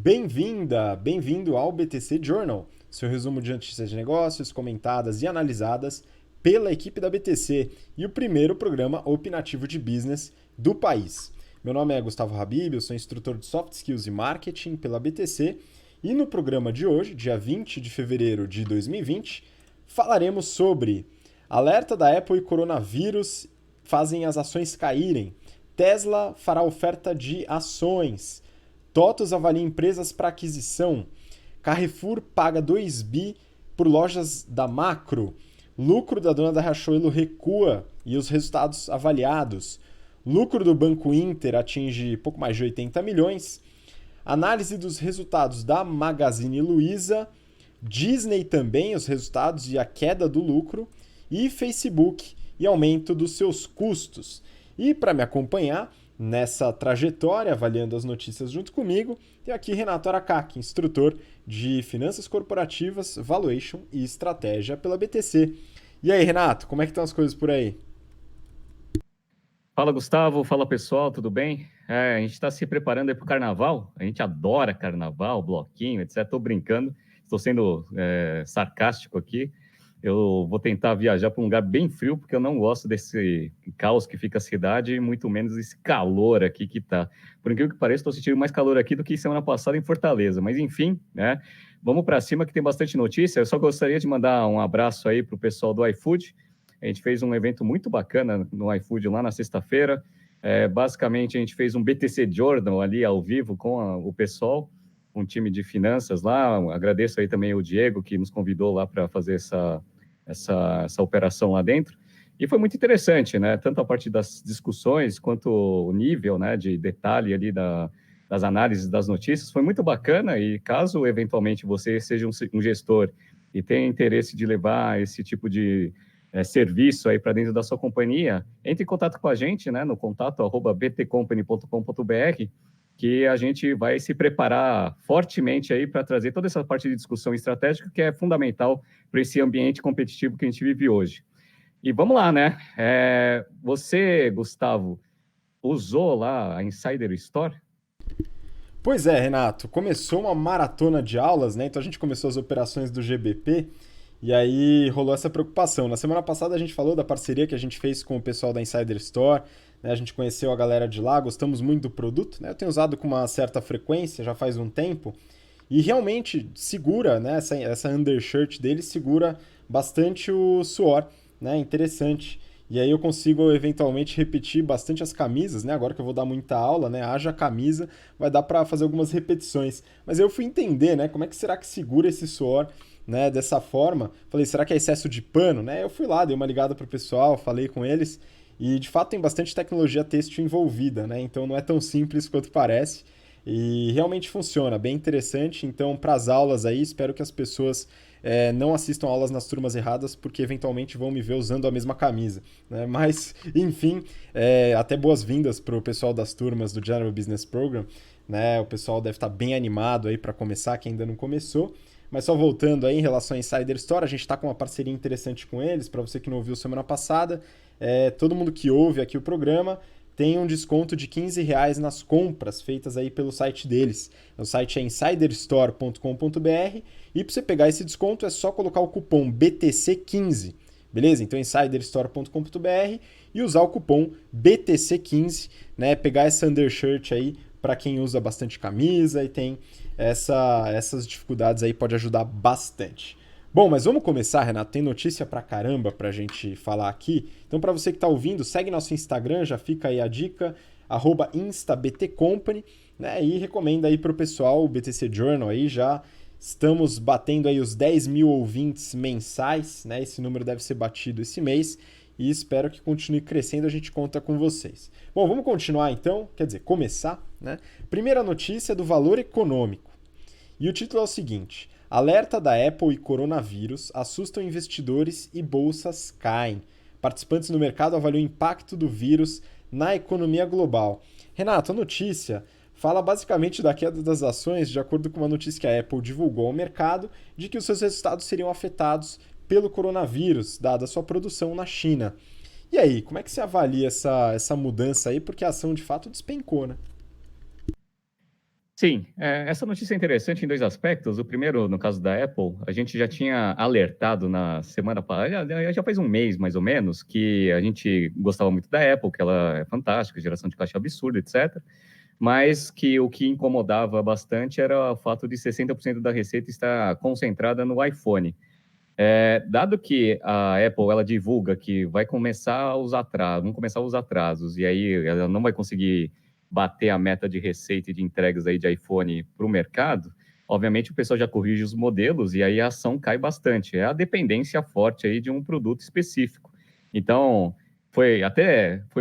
Bem-vinda, bem-vindo ao BTC Journal, seu resumo de notícias de negócios comentadas e analisadas pela equipe da BTC e o primeiro programa opinativo de business do país. Meu nome é Gustavo Habib, eu sou instrutor de Soft Skills e Marketing pela BTC e no programa de hoje, dia 20 de fevereiro de 2020, falaremos sobre alerta da Apple e coronavírus fazem as ações caírem, Tesla fará oferta de ações, TOTVS avalia empresas para aquisição. Carrefour paga 2 bi por lojas da Macro. Lucro da dona da Riachuelo recua e os resultados avaliados. Lucro do Banco Inter atinge pouco mais de 80 milhões. Análise dos resultados da Magazine Luiza. Disney também, os resultados e a queda do lucro. E Facebook e aumento dos seus custos. E para me acompanhar nessa trajetória, avaliando as notícias junto comigo, tem aqui Renato Aracaki, instrutor de Finanças Corporativas, Valuation e Estratégia pela BTC. E aí, Renato, como é que estão as coisas por aí? Fala, Gustavo. Fala, pessoal. Tudo bem? A gente está se preparando aí para o carnaval. A gente adora carnaval, bloquinho, etc. Estou brincando. Estou sendo sarcástico aqui. Eu vou tentar viajar para um lugar bem frio, porque eu não gosto desse caos que fica a cidade, e muito menos esse calor aqui que está. Por incrível que pareça, estou sentindo mais calor aqui do que semana passada em Fortaleza. Mas, enfim, né? Vamos para cima que tem bastante notícia. Eu só gostaria de mandar um abraço aí para o pessoal do iFood. A gente fez um evento muito bacana no iFood lá na sexta-feira. Basicamente, a gente fez um BTC Journal ali ao vivo com o pessoal, um time de finanças lá. Agradeço aí também o Diego, que nos convidou lá para fazer essa operação lá dentro. E foi muito interessante, né? Tanto a parte das discussões, quanto o nível, né, de detalhe ali das análises das notícias. Foi muito bacana e caso, eventualmente, você seja um gestor e tenha interesse de levar esse tipo de serviço aí para dentro da sua companhia, entre em contato com a gente, né, no contato@btcompany.com.br, que a gente vai se preparar fortemente aí para trazer toda essa parte de discussão estratégica que é fundamental para esse ambiente competitivo que a gente vive hoje. E vamos lá, né? Você, Gustavo, usou lá a Insider Store? Pois é, Renato, começou uma maratona de aulas, né? Então a gente começou as operações do GBP e aí rolou essa preocupação. Na semana passada a gente falou da parceria que a gente fez com o pessoal da Insider Store, né? A gente conheceu a galera de lá, gostamos muito do produto, né? Eu tenho usado com uma certa frequência, já faz um tempo, e realmente segura, né? Essa undershirt dele segura bastante o suor, né? Interessante. E aí eu consigo eventualmente repetir bastante as camisas, né? Agora que eu vou dar muita aula, né? Haja camisa, vai dar para fazer algumas repetições. Mas eu fui entender, né? Como é que será que segura esse suor, né? Dessa forma. Falei, será que é excesso de pano, né? Eu fui lá, dei uma ligada pro pessoal, falei com eles e de fato tem bastante tecnologia têxtil envolvida, né? Então não é tão simples quanto parece. E realmente funciona, bem interessante. Então, para as aulas aí, espero que as pessoas não assistam aulas nas turmas erradas, porque eventualmente vão me ver usando a mesma camisa, né? Mas, enfim, até boas-vindas para o pessoal das turmas do General Business Program, né? O pessoal deve estar bem animado aí para começar, quem ainda não começou. Mas só voltando aí em relação à Insider Store, a gente está com uma parceria interessante com eles. Para você que não ouviu semana passada, todo mundo que ouve aqui o programa tem um desconto de R$ 15 nas compras feitas aí pelo site deles. O site é insiderstore.com.br e para você pegar esse desconto é só colocar o cupom BTC15, beleza? Então insiderstore.com.br e usar o cupom BTC15, né? Pegar essa undershirt aí para quem usa bastante camisa e tem essas dificuldades aí, pode ajudar bastante. Bom, mas vamos começar, Renato. Tem notícia pra caramba pra gente falar aqui. Então, pra você que tá ouvindo, segue nosso Instagram, já fica aí a dica, @instabtcompany, né? E recomenda aí pro pessoal o BTC Journal aí, já estamos batendo aí os 10 mil ouvintes mensais, né? Esse número deve ser batido esse mês e espero que continue crescendo, a gente conta com vocês. Bom, vamos continuar então, quer dizer, começar, né? Primeira notícia do Valor Econômico. E o título é o seguinte: alerta da Apple e coronavírus assustam investidores e bolsas caem. Participantes no mercado avaliam o impacto do vírus na economia global. Renato, a notícia fala basicamente da queda das ações, de acordo com uma notícia que a Apple divulgou ao mercado, de que os seus resultados seriam afetados pelo coronavírus, dada a sua produção na China. E aí, como é que você avalia essa mudança aí? Porque a ação de fato despencou, né? Sim, essa notícia é interessante em dois aspectos. O primeiro, no caso da Apple, a gente já tinha alertado na semana passada, já faz um mês mais ou menos, que a gente gostava muito da Apple, que ela é fantástica, geração de caixa absurda, etc. Mas que o que incomodava bastante era o fato de 60% da receita estar concentrada no iPhone. Dado que a Apple ela divulga que vai começar os atrasos, vão começar os atrasos, e aí ela não vai conseguir bater a meta de receita e de entregas aí de iPhone para o mercado, obviamente o pessoal já corrige os modelos e aí a ação cai bastante. É a dependência forte aí de um produto específico. Então, foi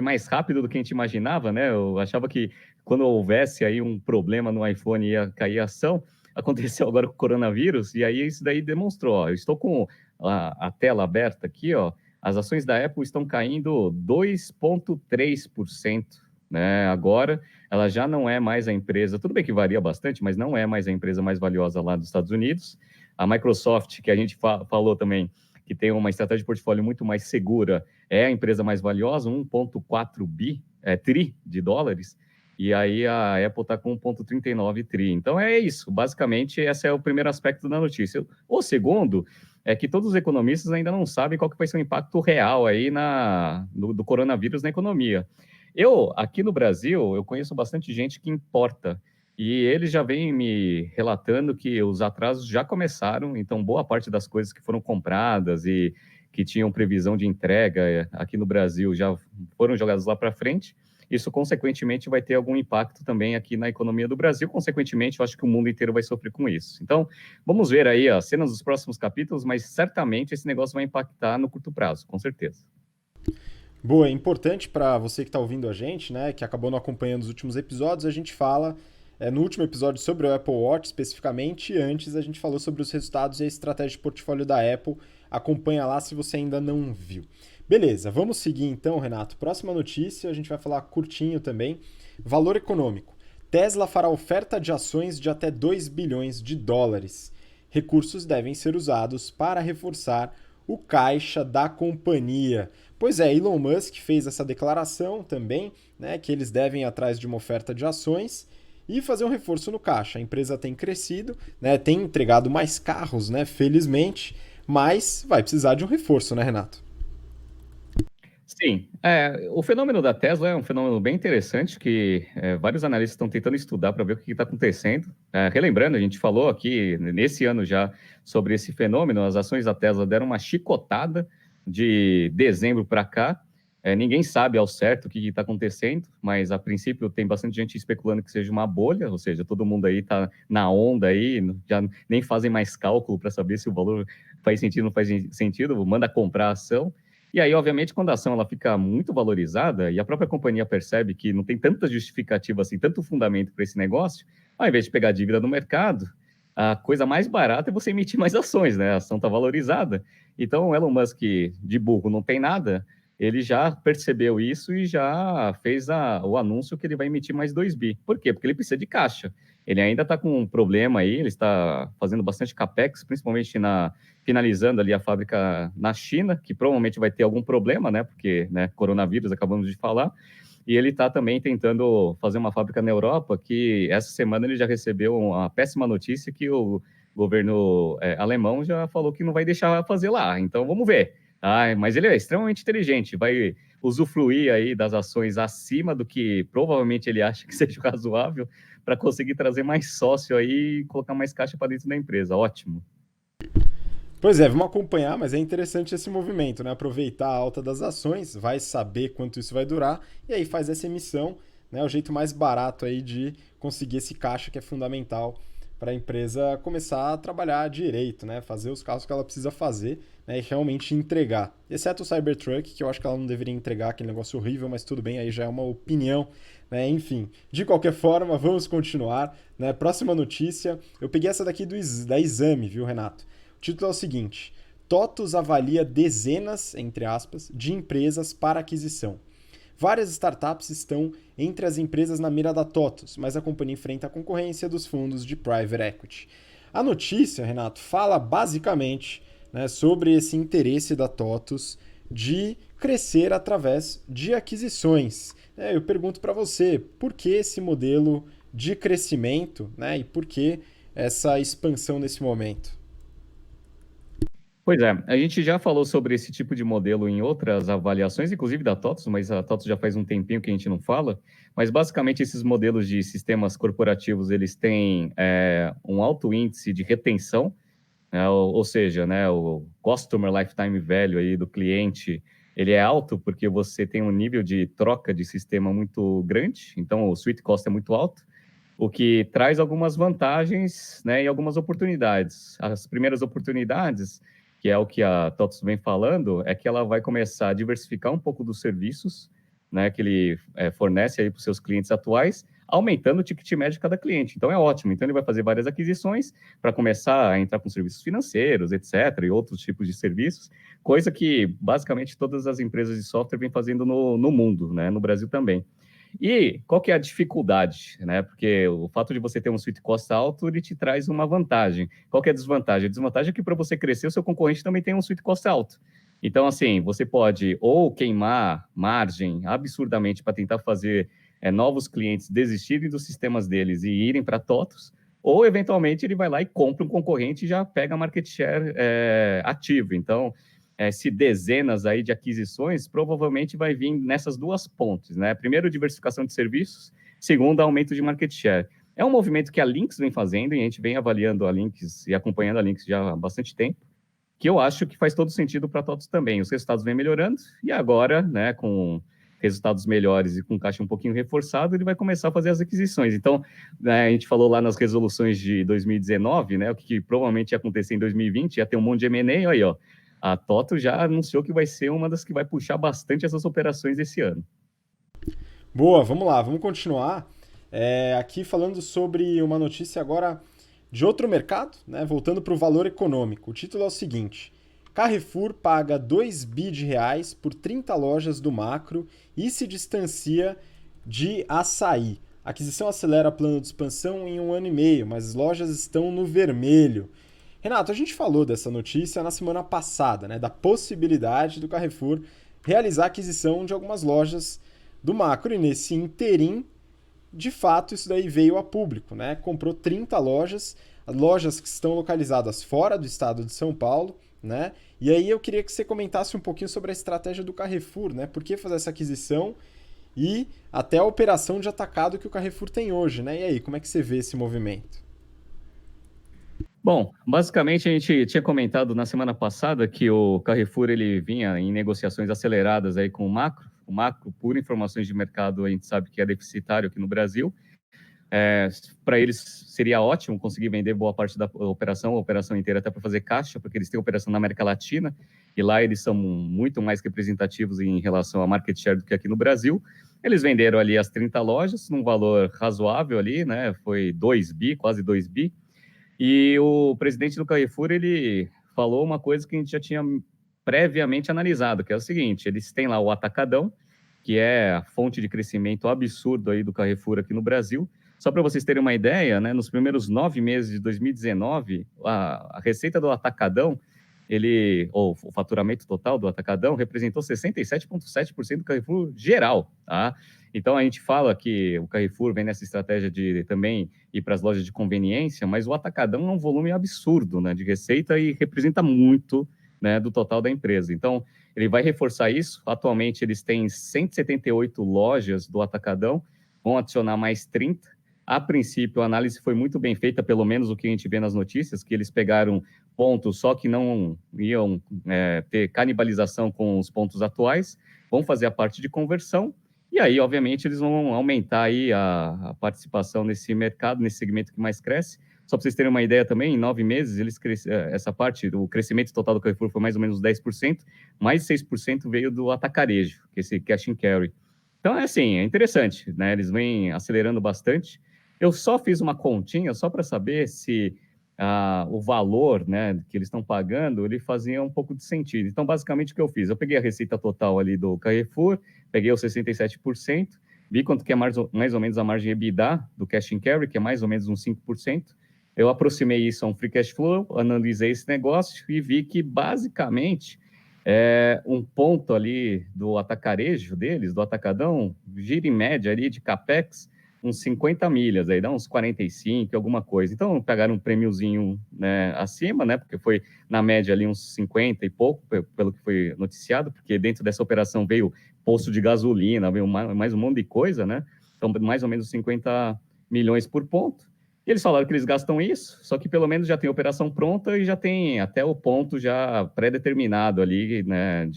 mais rápido do que a gente imaginava, né? Eu achava que quando houvesse aí um problema no iPhone ia cair a ação. Aconteceu agora com o coronavírus, e aí isso daí demonstrou, ó, eu estou com a tela aberta aqui, ó, as ações da Apple estão caindo 2,3%, né? Agora, ela já não é mais a empresa, tudo bem que varia bastante, mas não é mais a empresa mais valiosa lá dos Estados Unidos. A Microsoft, que a gente falou também, que tem uma estratégia de portfólio muito mais segura, é a empresa mais valiosa, 1,4 tri de dólares, e aí a Apple está com 1,39 tri. Então é isso, basicamente esse é o primeiro aspecto da notícia. O segundo é que todos os economistas ainda não sabem qual que vai ser o impacto real aí do coronavírus na economia. Aqui no Brasil, eu conheço bastante gente que importa, e eles já vêm me relatando que os atrasos já começaram, então boa parte das coisas que foram compradas e que tinham previsão de entrega aqui no Brasil já foram jogadas lá para frente. Isso, consequentemente, vai ter algum impacto também aqui na economia do Brasil. Consequentemente, eu acho que o mundo inteiro vai sofrer com isso. Então, vamos ver aí as cenas dos próximos capítulos, mas certamente esse negócio vai impactar no curto prazo, com certeza. Boa, é importante para você que está ouvindo a gente, né, que acabou não acompanhando os últimos episódios, a gente fala no último episódio sobre o Apple Watch especificamente, e antes a gente falou sobre os resultados e a estratégia de portfólio da Apple. Acompanha lá se você ainda não viu. Beleza, vamos seguir então, Renato. Próxima notícia, a gente vai falar curtinho também. Valor econômico. Tesla fará oferta de ações de até 2 bilhões de dólares. Recursos devem ser usados para reforçar o caixa da companhia. Pois é, Elon Musk fez essa declaração também, né, que eles devem ir atrás de uma oferta de ações e fazer um reforço no caixa. A empresa tem crescido, né, tem entregado mais carros, né, felizmente, mas vai precisar de um reforço, né, Renato? Sim, o fenômeno da Tesla é um fenômeno bem interessante que vários analistas estão tentando estudar para ver o que está acontecendo. Relembrando, a gente falou aqui nesse ano já sobre esse fenômeno, as ações da Tesla deram uma chicotada de dezembro para cá. Ninguém sabe ao certo o que está acontecendo, mas a princípio tem bastante gente especulando que seja uma bolha, ou seja, todo mundo aí está na onda aí, já nem fazem mais cálculo para saber se o valor faz sentido ou não faz sentido, manda comprar a ação. E aí, obviamente, quando a ação ela fica muito valorizada e a própria companhia percebe que não tem tanta justificativa assim, tanto fundamento para esse negócio, ao invés de pegar dívida no mercado, a coisa mais barata é você emitir mais ações, né? A ação está valorizada. Então, o Elon Musk, de burro, não tem nada, ele já percebeu isso e já fez o anúncio que ele vai emitir mais 2 bi. Por quê? Porque ele precisa de caixa. Ele ainda está com um problema aí, ele está fazendo bastante capex, principalmente finalizando ali a fábrica na China, que provavelmente vai ter algum problema, né? Porque, né, coronavírus, acabamos de falar. E ele está também tentando fazer uma fábrica na Europa, que essa semana ele já recebeu uma péssima notícia que o governo alemão já falou que não vai deixar fazer lá. Então, vamos ver. Mas ele é extremamente inteligente, vai usufruir aí das ações acima do que provavelmente ele acha que seja razoável para conseguir trazer mais sócio aí e colocar mais caixa para dentro da empresa. Ótimo. Pois é, vamos acompanhar, mas é interessante esse movimento, né? Aproveitar a alta das ações, vai saber quanto isso vai durar, e aí faz essa emissão, né? O jeito mais barato aí de conseguir esse caixa que é fundamental para a empresa começar a trabalhar direito, né? Fazer os carros que ela precisa fazer, né? E realmente entregar. Exceto o Cybertruck, que eu acho que ela não deveria entregar, aquele negócio horrível, mas tudo bem, aí já é uma opinião, né? Enfim, de qualquer forma, vamos continuar, né? Próxima notícia, eu peguei essa daqui da Exame, viu, Renato? O título é o seguinte: TOTUS avalia dezenas, entre aspas, de empresas para aquisição. Várias startups estão entre as empresas na mira da TOTUS, mas a companhia enfrenta a concorrência dos fundos de private equity. A notícia, Renato, fala basicamente, né, sobre esse interesse da TOTUS de crescer através de aquisições. Eu pergunto para você, por que esse modelo de crescimento, né? E por que essa expansão nesse momento? Pois é, a gente já falou sobre esse tipo de modelo em outras avaliações, inclusive da TOTS, mas a TOTS já faz um tempinho que a gente não fala. Mas basicamente esses modelos de sistemas corporativos eles têm um alto índice de retenção, né, ou seja, né, o Customer Lifetime Value aí do cliente ele é alto porque você tem um nível de troca de sistema muito grande, então o sweet cost é muito alto, o que traz algumas vantagens, né, e algumas oportunidades. As primeiras oportunidades, que é o que a TOTS vem falando, é que ela vai começar a diversificar um pouco dos serviços, né, que ele fornece aí para os seus clientes atuais, aumentando o ticket médio de cada cliente. Então é ótimo. Então ele vai fazer várias aquisições para começar a entrar com serviços financeiros, etc., e outros tipos de serviços, coisa que basicamente todas as empresas de software vêm fazendo no mundo, né, no Brasil também. E qual que é a dificuldade, né? Porque o fato de você ter um sweet cost alto, ele te traz uma vantagem. Qual que é a desvantagem? A desvantagem é que para você crescer, o seu concorrente também tem um sweet cost alto. Então, assim, você pode ou queimar margem absurdamente para tentar fazer novos clientes desistirem dos sistemas deles e irem para TOTOS, ou eventualmente ele vai lá e compra um concorrente e já pega market share ativo. Então, se dezenas aí de aquisições, provavelmente vai vir nessas duas pontes, né? Primeiro, diversificação de serviços, segundo, aumento de market share. É um movimento que a Lynx vem fazendo, e a gente vem avaliando a Lynx e acompanhando a Lynx já há bastante tempo, que eu acho que faz todo sentido para todos também. Os resultados vêm melhorando, e agora, né, com resultados melhores e com caixa um pouquinho reforçado, ele vai começar a fazer as aquisições. Então, né, a gente falou lá nas resoluções de 2019, né, o que provavelmente ia acontecer em 2020, ia ter um monte de M&A, aí, ó, a Toto já anunciou que vai ser uma das que vai puxar bastante essas operações esse ano. Boa, vamos lá, vamos continuar. Aqui falando sobre uma notícia agora de outro mercado, né? Voltando para o valor econômico. O título é o seguinte: Carrefour paga 2 bi de reais por 30 lojas do Macro e se distancia de Açaí. A aquisição acelera plano de expansão em 1 ano e meio, mas as lojas estão no vermelho. Renato, a gente falou dessa notícia na semana passada, né? Da possibilidade do Carrefour realizar a aquisição de algumas lojas do Macro, e nesse interim, de fato, isso daí veio a público, né? Comprou 30 lojas, lojas que estão localizadas fora do estado de São Paulo, né? E aí eu queria que você comentasse um pouquinho sobre a estratégia do Carrefour, né? Por que fazer essa aquisição e até a operação de atacado que o Carrefour tem hoje, né? E aí, como é que você vê esse movimento? Bom, basicamente a gente tinha comentado na semana passada que o Carrefour ele vinha em negociações aceleradas aí com o Macro. O Macro, por informações de mercado, a gente sabe que é deficitário aqui no Brasil. Para eles seria ótimo conseguir vender boa parte da operação, a operação inteira, até para fazer caixa, porque eles têm operação na América Latina e lá eles são muito mais representativos em relação a market share do que aqui no Brasil. Eles venderam ali as 30 lojas num valor razoável ali, né? Foi 2 bi, quase 2 bi. E o presidente do Carrefour, ele falou uma coisa que a gente já tinha previamente analisado, que é o seguinte: eles têm lá o Atacadão, que é a fonte de crescimento absurdo aí do Carrefour aqui no Brasil. Só para vocês terem uma ideia, né, nos primeiros 9 meses de 2019, a receita do Atacadão, ou o faturamento total do Atacadão, representou 67,7% do Carrefour geral, tá? Então a gente fala que o Carrefour vem nessa estratégia de também ir para as lojas de conveniência, mas o Atacadão é um volume absurdo, né, de receita e representa muito, né, do total da empresa. Então ele vai reforçar isso. Atualmente eles têm 178 lojas do Atacadão, vão adicionar mais 30. A princípio, a análise foi muito bem feita, pelo menos o que a gente vê nas notícias, que eles pegaram pontos só que não iam ter canibalização com os pontos atuais, vão fazer a parte de conversão, e aí, obviamente, eles vão aumentar aí a participação nesse mercado, nesse segmento que mais cresce. Só para vocês terem uma ideia também, em 9 meses, essa parte, o crescimento total do Carrefour foi mais ou menos 10%, mais de 6% veio do atacarejo, que é esse cash and carry. Então, é assim, é interessante, né? Eles vêm acelerando bastante. Eu só fiz uma continha só para saber se o valor, né, que eles estão pagando, ele fazia um pouco de sentido. Então, basicamente, o que eu fiz? Eu peguei a receita total ali do Carrefour, peguei os 67%, vi quanto que é mais ou menos a margem EBITDA do cash and carry, que é mais ou menos uns 5%. Eu aproximei isso a um free cash flow, analisei esse negócio e vi que, basicamente, um ponto ali do atacarejo deles, do atacadão, gira em média ali de capex uns 50 milhas, aí dá uns 45, alguma coisa. Então, pegaram um prêmiozinho, né, acima, né, porque foi na média ali uns 50 e pouco, pelo que foi noticiado, porque dentro dessa operação veio posto de gasolina, veio mais um monte de coisa, né? Então, mais ou menos 50 milhões por ponto. E eles falaram que eles gastam isso, só que pelo menos já tem a operação pronta e já tem até o ponto já pré-determinado ali, né,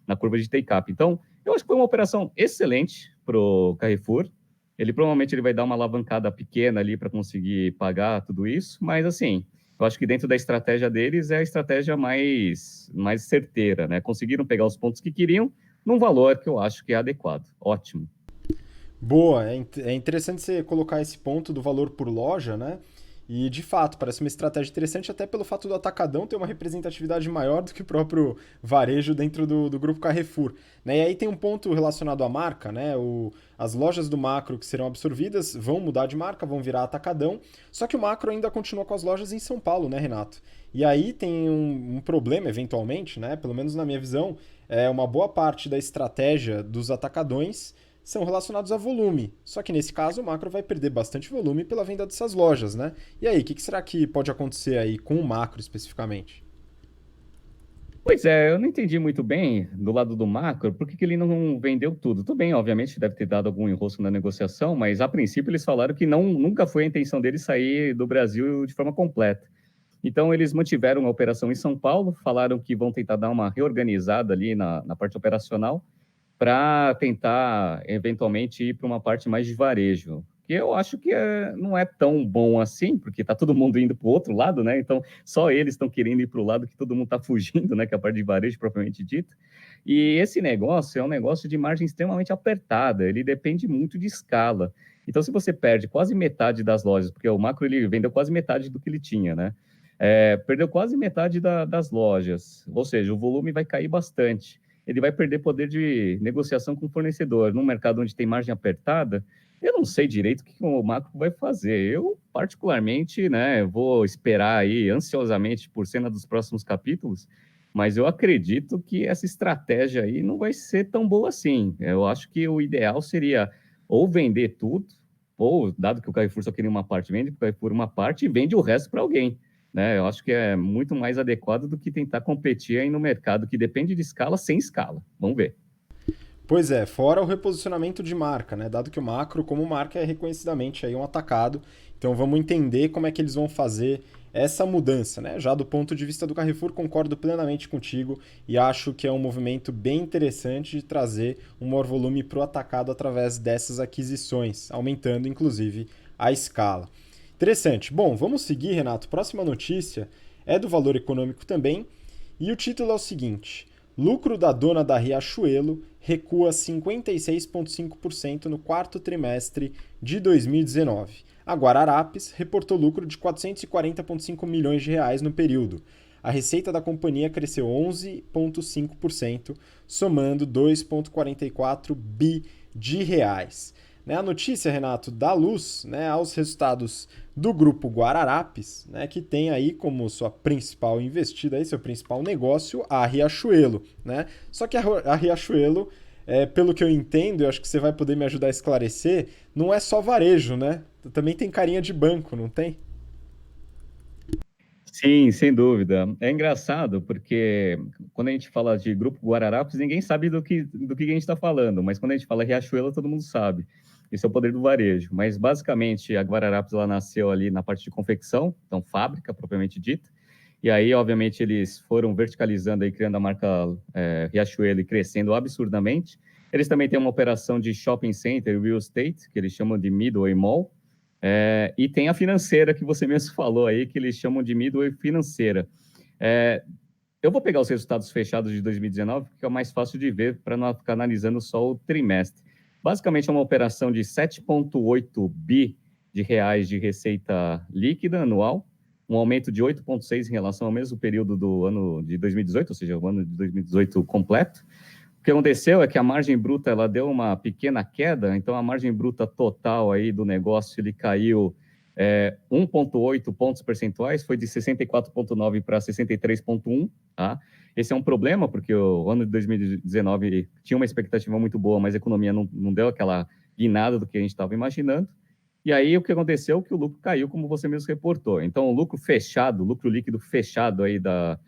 na curva de take-up. Então, eu acho que foi uma operação excelente para o Carrefour. Ele vai dar uma alavancada pequena ali para conseguir pagar tudo isso, mas assim, eu acho que dentro da estratégia deles é a estratégia mais certeira, né? Conseguiram pegar os pontos que queriam num valor que eu acho que é adequado. Ótimo. Boa, é interessante você colocar esse ponto do valor por loja, né? E de fato, parece uma estratégia interessante até pelo fato do Atacadão ter uma representatividade maior do que o próprio varejo dentro do grupo Carrefour. Né? E aí tem um ponto relacionado à marca, né? As lojas do Macro que serão absorvidas vão mudar de marca, vão virar Atacadão, só que o Macro ainda continua com as lojas em São Paulo, né, Renato? E aí tem um problema, eventualmente, né? Pelo menos na minha visão, é uma boa parte da estratégia dos atacadões são relacionados a volume. Só que nesse caso o macro vai perder bastante volume pela venda dessas lojas, né? E aí, o que será que pode acontecer aí com o macro especificamente? Pois é, eu não entendi muito bem do lado do macro, por que ele não vendeu tudo? Tudo bem, obviamente deve ter dado algum enrosco na negociação, mas a princípio eles falaram que nunca foi a intenção deles sair do Brasil de forma completa. Então eles mantiveram a operação em São Paulo, falaram que vão tentar dar uma reorganizada ali na parte operacional, para tentar, eventualmente, ir para uma parte mais de varejo. Que eu acho que não é tão bom assim, porque está todo mundo indo para o outro lado, né? Então, só eles estão querendo ir para o lado que todo mundo está fugindo, né? Que é a parte de varejo, propriamente dita. E esse negócio é um negócio de margem extremamente apertada, ele depende muito de escala. Então, se você perde quase metade das lojas, porque o macro ele vendeu quase metade do que ele tinha, né? Perdeu quase metade das lojas, ou seja, o volume vai cair bastante. Ele vai perder poder de negociação com o fornecedor. Num mercado onde tem margem apertada, eu não sei direito o que o macro vai fazer. Eu, particularmente, né, vou esperar aí ansiosamente por cena dos próximos capítulos, mas eu acredito que essa estratégia aí não vai ser tão boa assim. Eu acho que o ideal seria ou vender tudo, ou, dado que o Carrefour só queria uma parte, vende para o Carrefour uma parte e vende o resto para alguém. Né? Eu acho que é muito mais adequado do que tentar competir aí no mercado que depende de escala sem escala. Vamos ver. Pois é, fora o reposicionamento de marca, né? Dado que o macro, como marca, é reconhecidamente aí um atacado. Então vamos entender como é que eles vão fazer essa mudança, né? Já do ponto de vista do Carrefour, concordo plenamente contigo e acho que é um movimento bem interessante de trazer um maior volume para o atacado através dessas aquisições, aumentando inclusive a escala. Interessante. Bom, vamos seguir, Renato. Próxima notícia é do Valor Econômico também e o título é o seguinte: lucro da dona da Riachuelo recua 56,5% no quarto trimestre de 2019. A Guararapes reportou lucro de 440,5 milhões de reais no período. A receita da companhia cresceu 11,5%, somando 2,44 bi de reais. A notícia, Renato, dá luz, aos resultados do grupo Guararapes, que tem aí como sua principal investida, aí, seu principal negócio, a Riachuelo. Só que a Riachuelo, pelo que eu entendo, eu acho que você vai poder me ajudar a esclarecer, não é só varejo, né? Também tem carinha de banco, não tem? Sim, sem dúvida. É engraçado porque quando a gente fala de Grupo Guararapes, ninguém sabe do que a gente está falando, mas quando a gente fala Riachuelo, todo mundo sabe. Isso é o poder do varejo. Mas, basicamente, a Guararapes ela nasceu ali na parte de confecção, então fábrica, propriamente dita. E aí, obviamente, eles foram verticalizando e criando a marca Riachuelo e crescendo absurdamente. Eles também têm uma operação de shopping center, real estate, que eles chamam de Midway Mall. E tem a financeira que você mesmo falou aí, que eles chamam de Midway Financeira. É, eu vou pegar os resultados fechados de 2019, porque é o mais fácil de ver para não ficar analisando só o trimestre. Basicamente, é uma operação de 7,8 bi de reais de receita líquida anual, um aumento de 8,6 em relação ao mesmo período do ano de 2018, ou seja, o ano de 2018 completo. O que aconteceu é que a margem bruta ela deu uma pequena queda, então a margem bruta total aí do negócio ele caiu 1,8 pontos percentuais, foi de 64,9 para 63,1, tá? Esse é um problema, porque o ano de 2019 tinha uma expectativa muito boa, mas a economia não deu aquela guinada do que a gente estava imaginando. E aí o que aconteceu? Que o lucro caiu, como você mesmo reportou. Então, o lucro fechado, o lucro líquido fechado aí da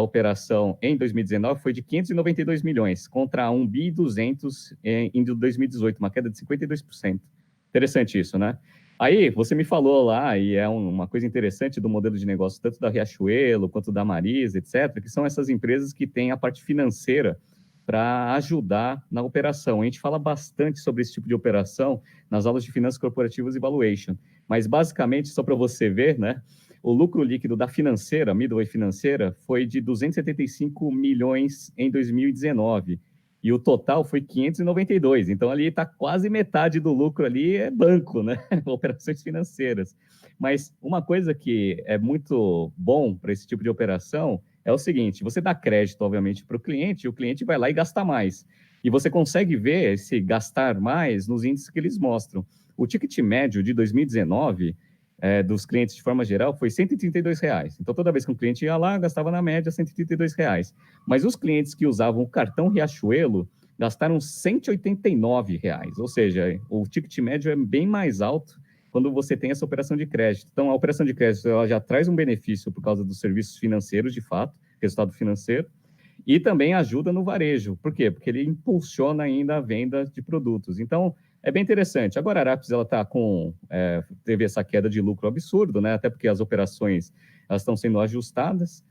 operação em 2019 foi de 592 milhões, contra 1 bi e 200 em 2018, uma queda de 52%. Interessante isso, né? Aí, você me falou lá, e é uma coisa interessante do modelo de negócio, tanto da Riachuelo quanto da Marisa, etc., que são essas empresas que têm a parte financeira para ajudar na operação. A gente fala bastante sobre esse tipo de operação nas aulas de finanças corporativas e valuation, mas basicamente, só para você ver, né, o lucro líquido da financeira, Midway Financeira, foi de 275 milhões em 2019, e o total foi 592. Então, ali está quase metade do lucro ali é banco, né? Operações financeiras. Mas uma coisa que é muito bom para esse tipo de operação é o seguinte: você dá crédito, obviamente, para o cliente, e o cliente vai lá e gasta mais. E você consegue ver esse gastar mais nos índices que eles mostram. O ticket médio de 2019 dos clientes de forma geral foi R$ 132. Então, toda vez que um cliente ia lá, gastava na média R$ 132. Mas os clientes que usavam o cartão Riachuelo gastaram R$ 189. Ou seja, o ticket médio é bem mais alto quando você tem essa operação de crédito. Então, a operação de crédito ela já traz um benefício por causa dos serviços financeiros, de fato, resultado financeiro, e também ajuda no varejo. Por quê? Porque ele impulsiona ainda a venda de produtos. Então, é bem interessante. Agora, a Arapes ela teve essa queda de lucro absurdo, né? Até porque as operações elas estão sendo ajustadas,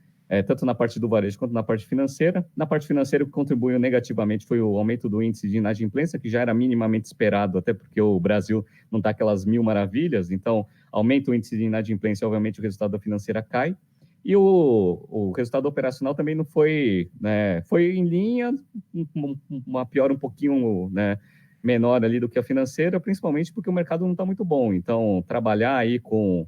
tanto na parte do varejo quanto na parte financeira. Na parte financeira, o que contribuiu negativamente foi o aumento do índice de inadimplência, que já era minimamente esperado, até porque o Brasil não está aquelas mil maravilhas. Então, aumenta o índice de inadimplência, obviamente o resultado da financeira cai. E o resultado operacional também não foi, né, foi em linha, uma piora um pouquinho, né, menor ali do que a financeira, principalmente porque o mercado não está muito bom. Então, trabalhar aí com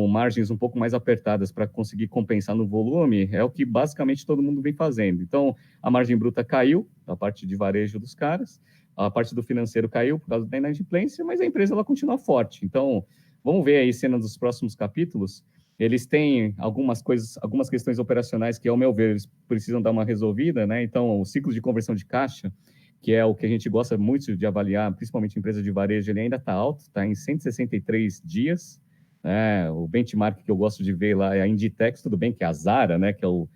margens um pouco mais apertadas para conseguir compensar no volume é o que basicamente todo mundo vem fazendo. Então, a margem bruta caiu, a parte de varejo dos caras, a parte do financeiro caiu por causa da inadimplência, mas a empresa ela continua forte. Então, vamos ver aí cena dos próximos capítulos. Eles têm algumas coisas, algumas questões operacionais que, ao meu ver, eles precisam dar uma resolvida, né? Então, o ciclo de conversão de caixa, que é o que a gente gosta muito de avaliar, principalmente em empresa de varejo, ele ainda está alto, está em 163 dias. Né? O benchmark que eu gosto de ver lá é a Inditex, tudo bem que é a Zara, né, que é o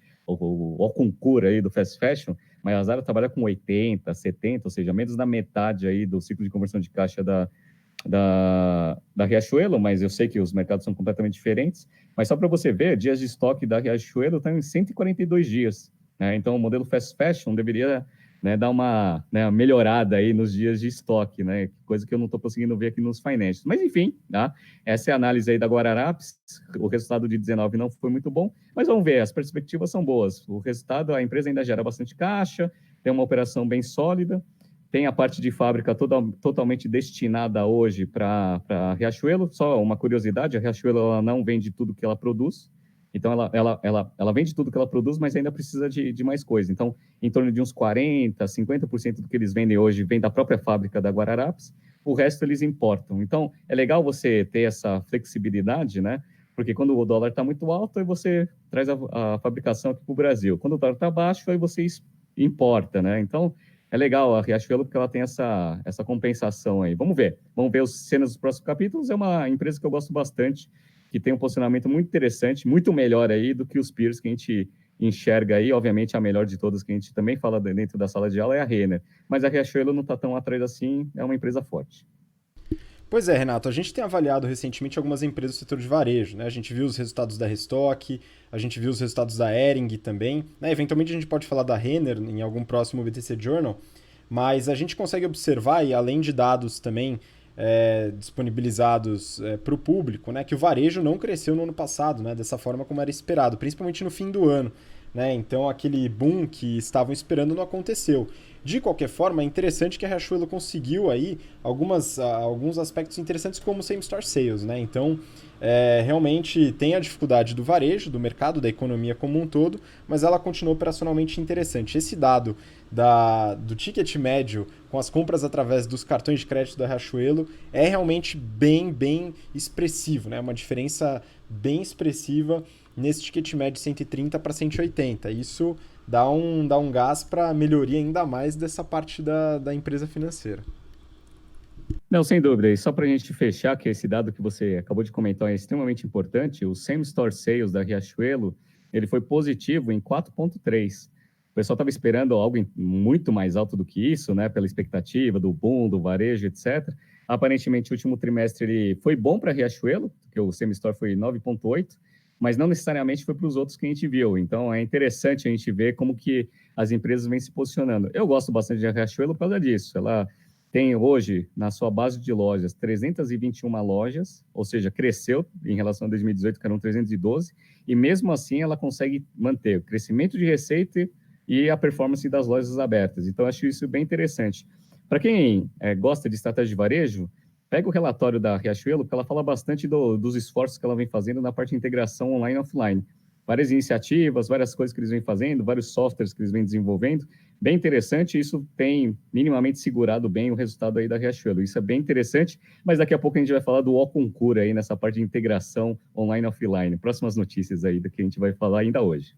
concurso aí do fast fashion, mas a Zara trabalha com 80, 70, ou seja, menos da metade aí do ciclo de conversão de caixa da Riachuelo, mas eu sei que os mercados são completamente diferentes. Mas só para você ver, dias de estoque da Riachuelo estão em 142 dias. Né? Então, o modelo fast fashion deveria, né, dar uma, né, melhorada aí nos dias de estoque, né? Coisa que eu não estou conseguindo ver aqui nos financials. Mas, enfim, tá? Essa é a análise aí da Guararapes. O resultado de 19 não foi muito bom, mas vamos ver, as perspectivas são boas. O resultado, a empresa ainda gera bastante caixa, tem uma operação bem sólida, tem a parte de fábrica totalmente destinada hoje para a Riachuelo. Só uma curiosidade, a Riachuelo ela não vende tudo que ela produz, então ela vende tudo que ela produz, mas ainda precisa de mais coisa. Então, em torno de uns 40%, 50% do que eles vendem hoje vem da própria fábrica da Guararapes, o resto eles importam. Então, é legal você ter essa flexibilidade, né? Porque quando o dólar está muito alto, aí você traz a fabricação aqui para o Brasil. Quando o dólar está baixo, aí você importa, né? Então, é legal a Riachuelo porque ela tem essa compensação aí. Vamos ver os cenas dos próximos capítulos. É uma empresa que eu gosto bastante, que tem um posicionamento muito interessante, muito melhor aí do que os peers que a gente enxerga aí. Obviamente, a melhor de todas que a gente também fala dentro da sala de aula é a Renner. Mas a Riachuelo não está tão atrás assim, é uma empresa forte. Pois é, Renato, a gente tem avaliado recentemente algumas empresas do setor de varejo, né? A gente viu os resultados da Restock, a gente viu os resultados da Hering também, né? Eventualmente a gente pode falar da Renner em algum próximo BTC Journal, mas a gente consegue observar, e além de dados também disponibilizados para o público, né, que o varejo não cresceu no ano passado, né, dessa forma como era esperado, principalmente no fim do ano. Né? Então aquele boom que estavam esperando não aconteceu. De qualquer forma, é interessante que a Riachuelo conseguiu aí alguns aspectos interessantes como same-store sales. Né? Então, realmente tem a dificuldade do varejo, do mercado, da economia como um todo, mas ela continua operacionalmente interessante. Esse dado do ticket médio com as compras através dos cartões de crédito da Riachuelo é realmente bem expressivo. Né? Uma diferença bem expressiva nesse ticket médio de 130 para 180. Isso dá um gás para melhoria ainda mais dessa parte da empresa financeira. Não, sem dúvida. E só para a gente fechar, que esse dado que você acabou de comentar é extremamente importante, o Same Store Sales da Riachuelo, ele foi positivo em 4,3. O pessoal estava esperando algo muito mais alto do que isso, né? Pela expectativa do boom, do varejo, etc. Aparentemente, o último trimestre ele foi bom para a Riachuelo, porque o Same Store foi 9,8, mas não necessariamente foi para os outros que a gente viu. Então, é interessante a gente ver como que as empresas vêm se posicionando. Eu gosto bastante da Riachuelo por causa disso. Ela tem hoje, na sua base de lojas, 321 lojas, ou seja, cresceu em relação a 2018, que eram 312, e mesmo assim ela consegue manter o crescimento de receita e a performance das lojas abertas. Então, acho isso bem interessante. Para quem gosta de estratégia de varejo, pega o relatório da Riachuelo, que ela fala bastante dos esforços que ela vem fazendo na parte de integração online e offline. Várias iniciativas, várias coisas que eles vêm fazendo, vários softwares que eles vêm desenvolvendo. Bem interessante, isso tem minimamente segurado bem o resultado aí da Riachuelo. Isso é bem interessante, mas daqui a pouco a gente vai falar do Oconcura aí nessa parte de integração online e offline. Próximas notícias aí do que a gente vai falar ainda hoje.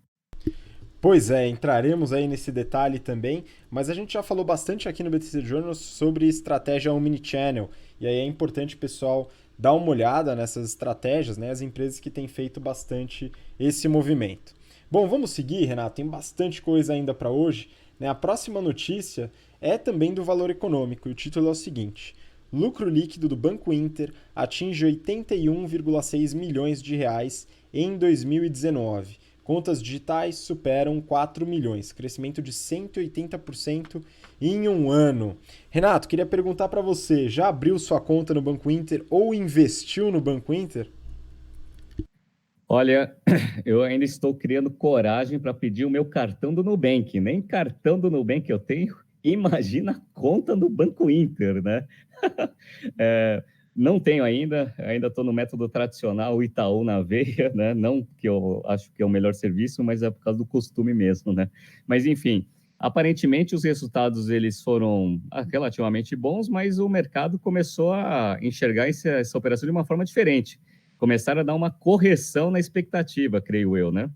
Pois é, entraremos aí nesse detalhe também, mas a gente já falou bastante aqui no BTC Journal sobre estratégia omnichannel, e aí é importante, pessoal, dar uma olhada nessas estratégias, né, as empresas que têm feito bastante esse movimento. Bom, vamos seguir, Renato, tem bastante coisa ainda para hoje, né? A próxima notícia é também do valor econômico, e o título é o seguinte: lucro líquido do Banco Inter atinge 81,6 milhões de reais em 2019. Contas digitais superam 4 milhões, crescimento de 180% em um ano. Renato, queria perguntar para você, já abriu sua conta no Banco Inter ou investiu no Banco Inter? Olha, eu ainda estou criando coragem para pedir o meu cartão do Nubank. Nem cartão do Nubank eu tenho. Imagina a conta do Banco Inter, né? É, não tenho ainda estou no método tradicional, o Itaú na veia, né? Não que eu acho que é o melhor serviço, mas é por causa do costume mesmo, né? Mas, enfim, aparentemente os resultados eles foram relativamente bons, mas o mercado começou a enxergar essa operação de uma forma diferente. Começaram a dar uma correção na expectativa, creio eu, né?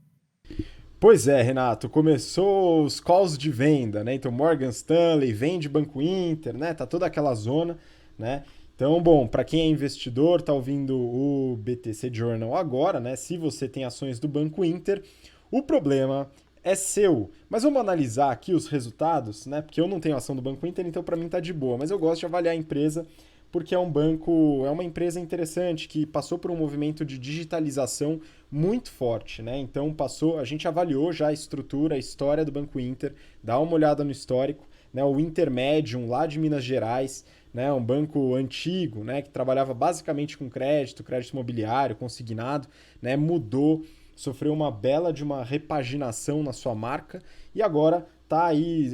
Pois é, Renato, começou os calls de venda, né? Então Morgan Stanley vende Banco Inter, né? Tá toda aquela zona, né? Então, bom, para quem é investidor, tá ouvindo o BTC Journal agora, né? Se você tem ações do Banco Inter, o problema é seu. Mas vamos analisar aqui os resultados, né? Porque eu não tenho ação do Banco Inter, então para mim tá de boa, mas eu gosto de avaliar a empresa porque é um banco, é uma empresa interessante que passou por um movimento de digitalização muito forte, né? Então passou, a gente avaliou já a estrutura, a história do Banco Inter, dá uma olhada no histórico, né? O Intermedium lá de Minas Gerais, né? Um banco antigo, né? Que trabalhava basicamente com crédito, crédito imobiliário, consignado, né? Mudou, sofreu uma bela de uma repaginação na sua marca e agora está aí,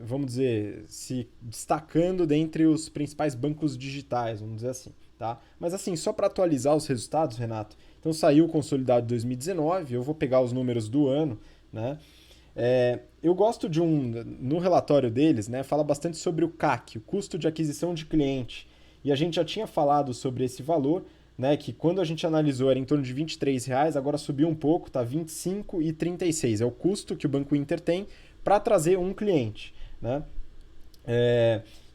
vamos dizer, se destacando dentre os principais bancos digitais, vamos dizer assim, tá? Mas assim, só para atualizar os resultados, Renato, então saiu o consolidado de 2019, eu vou pegar os números do ano, né? Eu gosto de no relatório deles, né, fala bastante sobre o CAC, o custo de aquisição de cliente, e a gente já tinha falado sobre esse valor, né, que quando a gente analisou era em torno de R$ 23, agora subiu um pouco, tá 25,36, é o custo que o Banco Inter tem para trazer um cliente, né?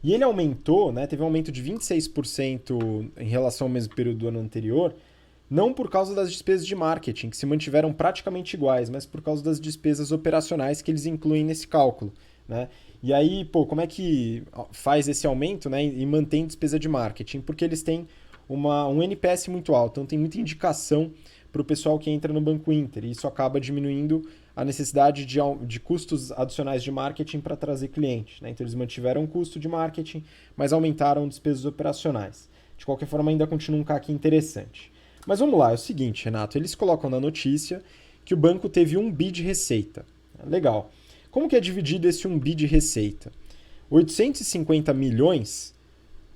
E ele aumentou, né, teve um aumento de 26% em relação ao mesmo período do ano anterior, não por causa das despesas de marketing, que se mantiveram praticamente iguais, mas por causa das despesas operacionais que eles incluem nesse cálculo, né? E aí, pô, como é que faz esse aumento, né, e mantém despesa de marketing? Porque eles têm um NPS muito alto, então tem muita indicação para o pessoal que entra no Banco Inter, e isso acaba diminuindo a necessidade de custos adicionais de marketing para trazer cliente, né? Então eles mantiveram o custo de marketing, mas aumentaram despesas operacionais. De qualquer forma, ainda continua um CAC interessante. Mas vamos lá, é o seguinte, Renato, eles colocam na notícia que o banco teve 1 bi de receita. Legal. Como que é dividido esse 1 bi de receita? 850 milhões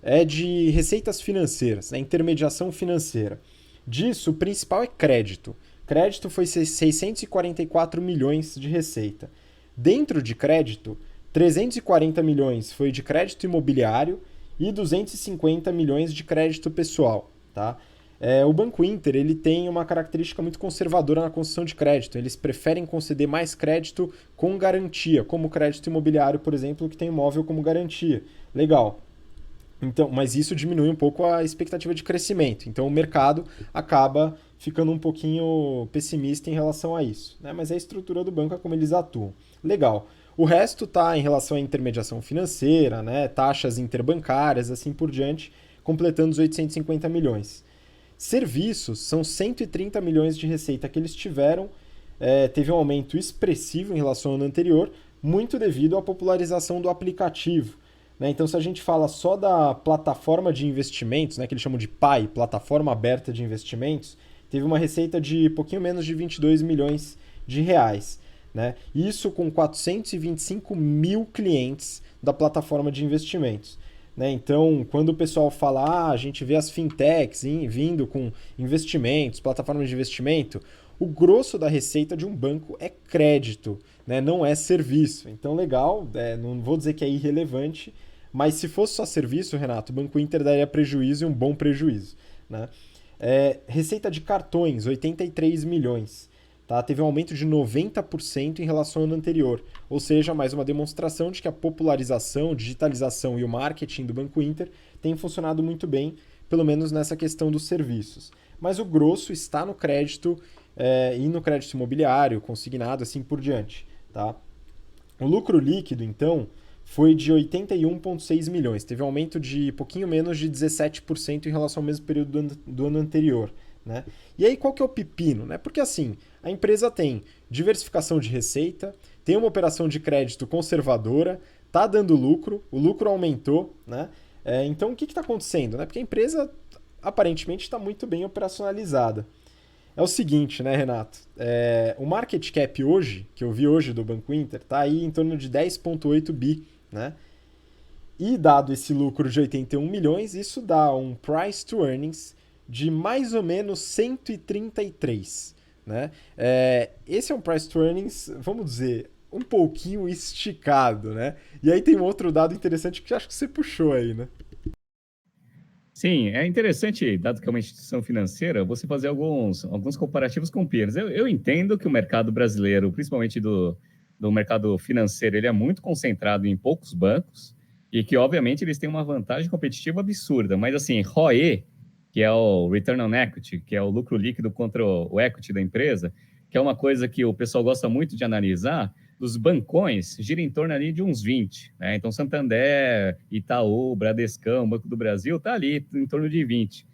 é de receitas financeiras, né? Intermediação financeira. Disso, o principal é crédito. Crédito foi 644 milhões de receita. Dentro de crédito, 340 milhões foi de crédito imobiliário e 250 milhões de crédito pessoal, tá? O Banco Inter ele tem uma característica muito conservadora na concessão de crédito. Eles preferem conceder mais crédito com garantia, como o crédito imobiliário, por exemplo, que tem imóvel como garantia. Legal. Então, mas isso diminui um pouco a expectativa de crescimento. Então o mercado acaba ficando um pouquinho pessimista em relação a isso, né? Mas é a estrutura do banco, é como eles atuam. Legal. O resto está em relação à intermediação financeira, né? Taxas interbancárias, assim por diante, completando os 850 milhões. Serviços são 130 milhões de receita que eles tiveram, teve um aumento expressivo em relação ao ano anterior, muito devido à popularização do aplicativo. Né? Então, se a gente fala só da plataforma de investimentos, né, que eles chamam de PAI, Plataforma Aberta de Investimentos, teve uma receita de pouquinho menos de 22 milhões de reais. Né? Isso com 425 mil clientes da plataforma de investimentos. Né? Então, quando o pessoal fala, a gente vê as fintechs vindo com investimentos, plataformas de investimento, o grosso da receita de um banco é crédito, né? Não é serviço. Então, legal, não vou dizer que é irrelevante, mas se fosse só serviço, Renato, o Banco Inter daria prejuízo e um bom prejuízo. Né? Receita de cartões, 83 milhões. Tá? Teve um aumento de 90% em relação ao ano anterior. Ou seja, mais uma demonstração de que a popularização, digitalização e o marketing do Banco Inter tem funcionado muito bem, pelo menos nessa questão dos serviços. Mas o grosso está no crédito e no crédito imobiliário, consignado, assim por diante. Tá? O lucro líquido, então, foi de 81,6 milhões. Teve um aumento de pouquinho menos de 17% em relação ao mesmo período do ano anterior. Né? E aí, qual que é o pepino? Né? Porque assim, a empresa tem diversificação de receita, tem uma operação de crédito conservadora, está dando lucro, o lucro aumentou. Né? Então, o que está acontecendo? Né? Porque a empresa aparentemente está muito bem operacionalizada. É o seguinte, né, Renato? O market cap hoje, que eu vi hoje do Banco Inter, está aí em torno de 10,8 bi, né? E dado esse lucro de 81 milhões, isso dá um price to earnings de mais ou menos 133, né? Esse é um price to earnings, vamos dizer, um pouquinho esticado, né? E aí tem um outro dado interessante que acho que você puxou aí, né? Sim, é interessante, dado que é uma instituição financeira, você fazer alguns comparativos com peers. Eu entendo que o mercado brasileiro, principalmente do mercado financeiro, ele é muito concentrado em poucos bancos e que, obviamente, eles têm uma vantagem competitiva absurda. Mas, assim, ROE, que é o Return on Equity, que é o lucro líquido contra o equity da empresa, que é uma coisa que o pessoal gosta muito de analisar, dos bancões gira em torno ali de uns 20, né? Então, Santander, Itaú, Bradescão, Banco do Brasil, está ali em torno de 20.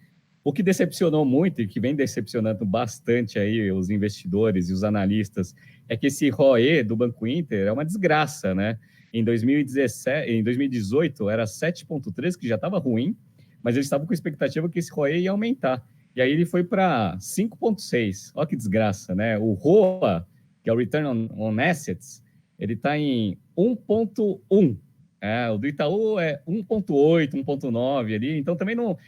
O que decepcionou muito e que vem decepcionando bastante aí os investidores e os analistas é que esse ROE do Banco Inter é uma desgraça, né? Em 2017, em 2018 era 7,3, que já estava ruim, mas eles estavam com a expectativa que esse ROE ia aumentar. E aí ele foi para 5,6. Olha que desgraça, né? O ROA, que é o Return on Assets, ele está em 1,1. O do Itaú é 1,8, 1,9 ali, então também não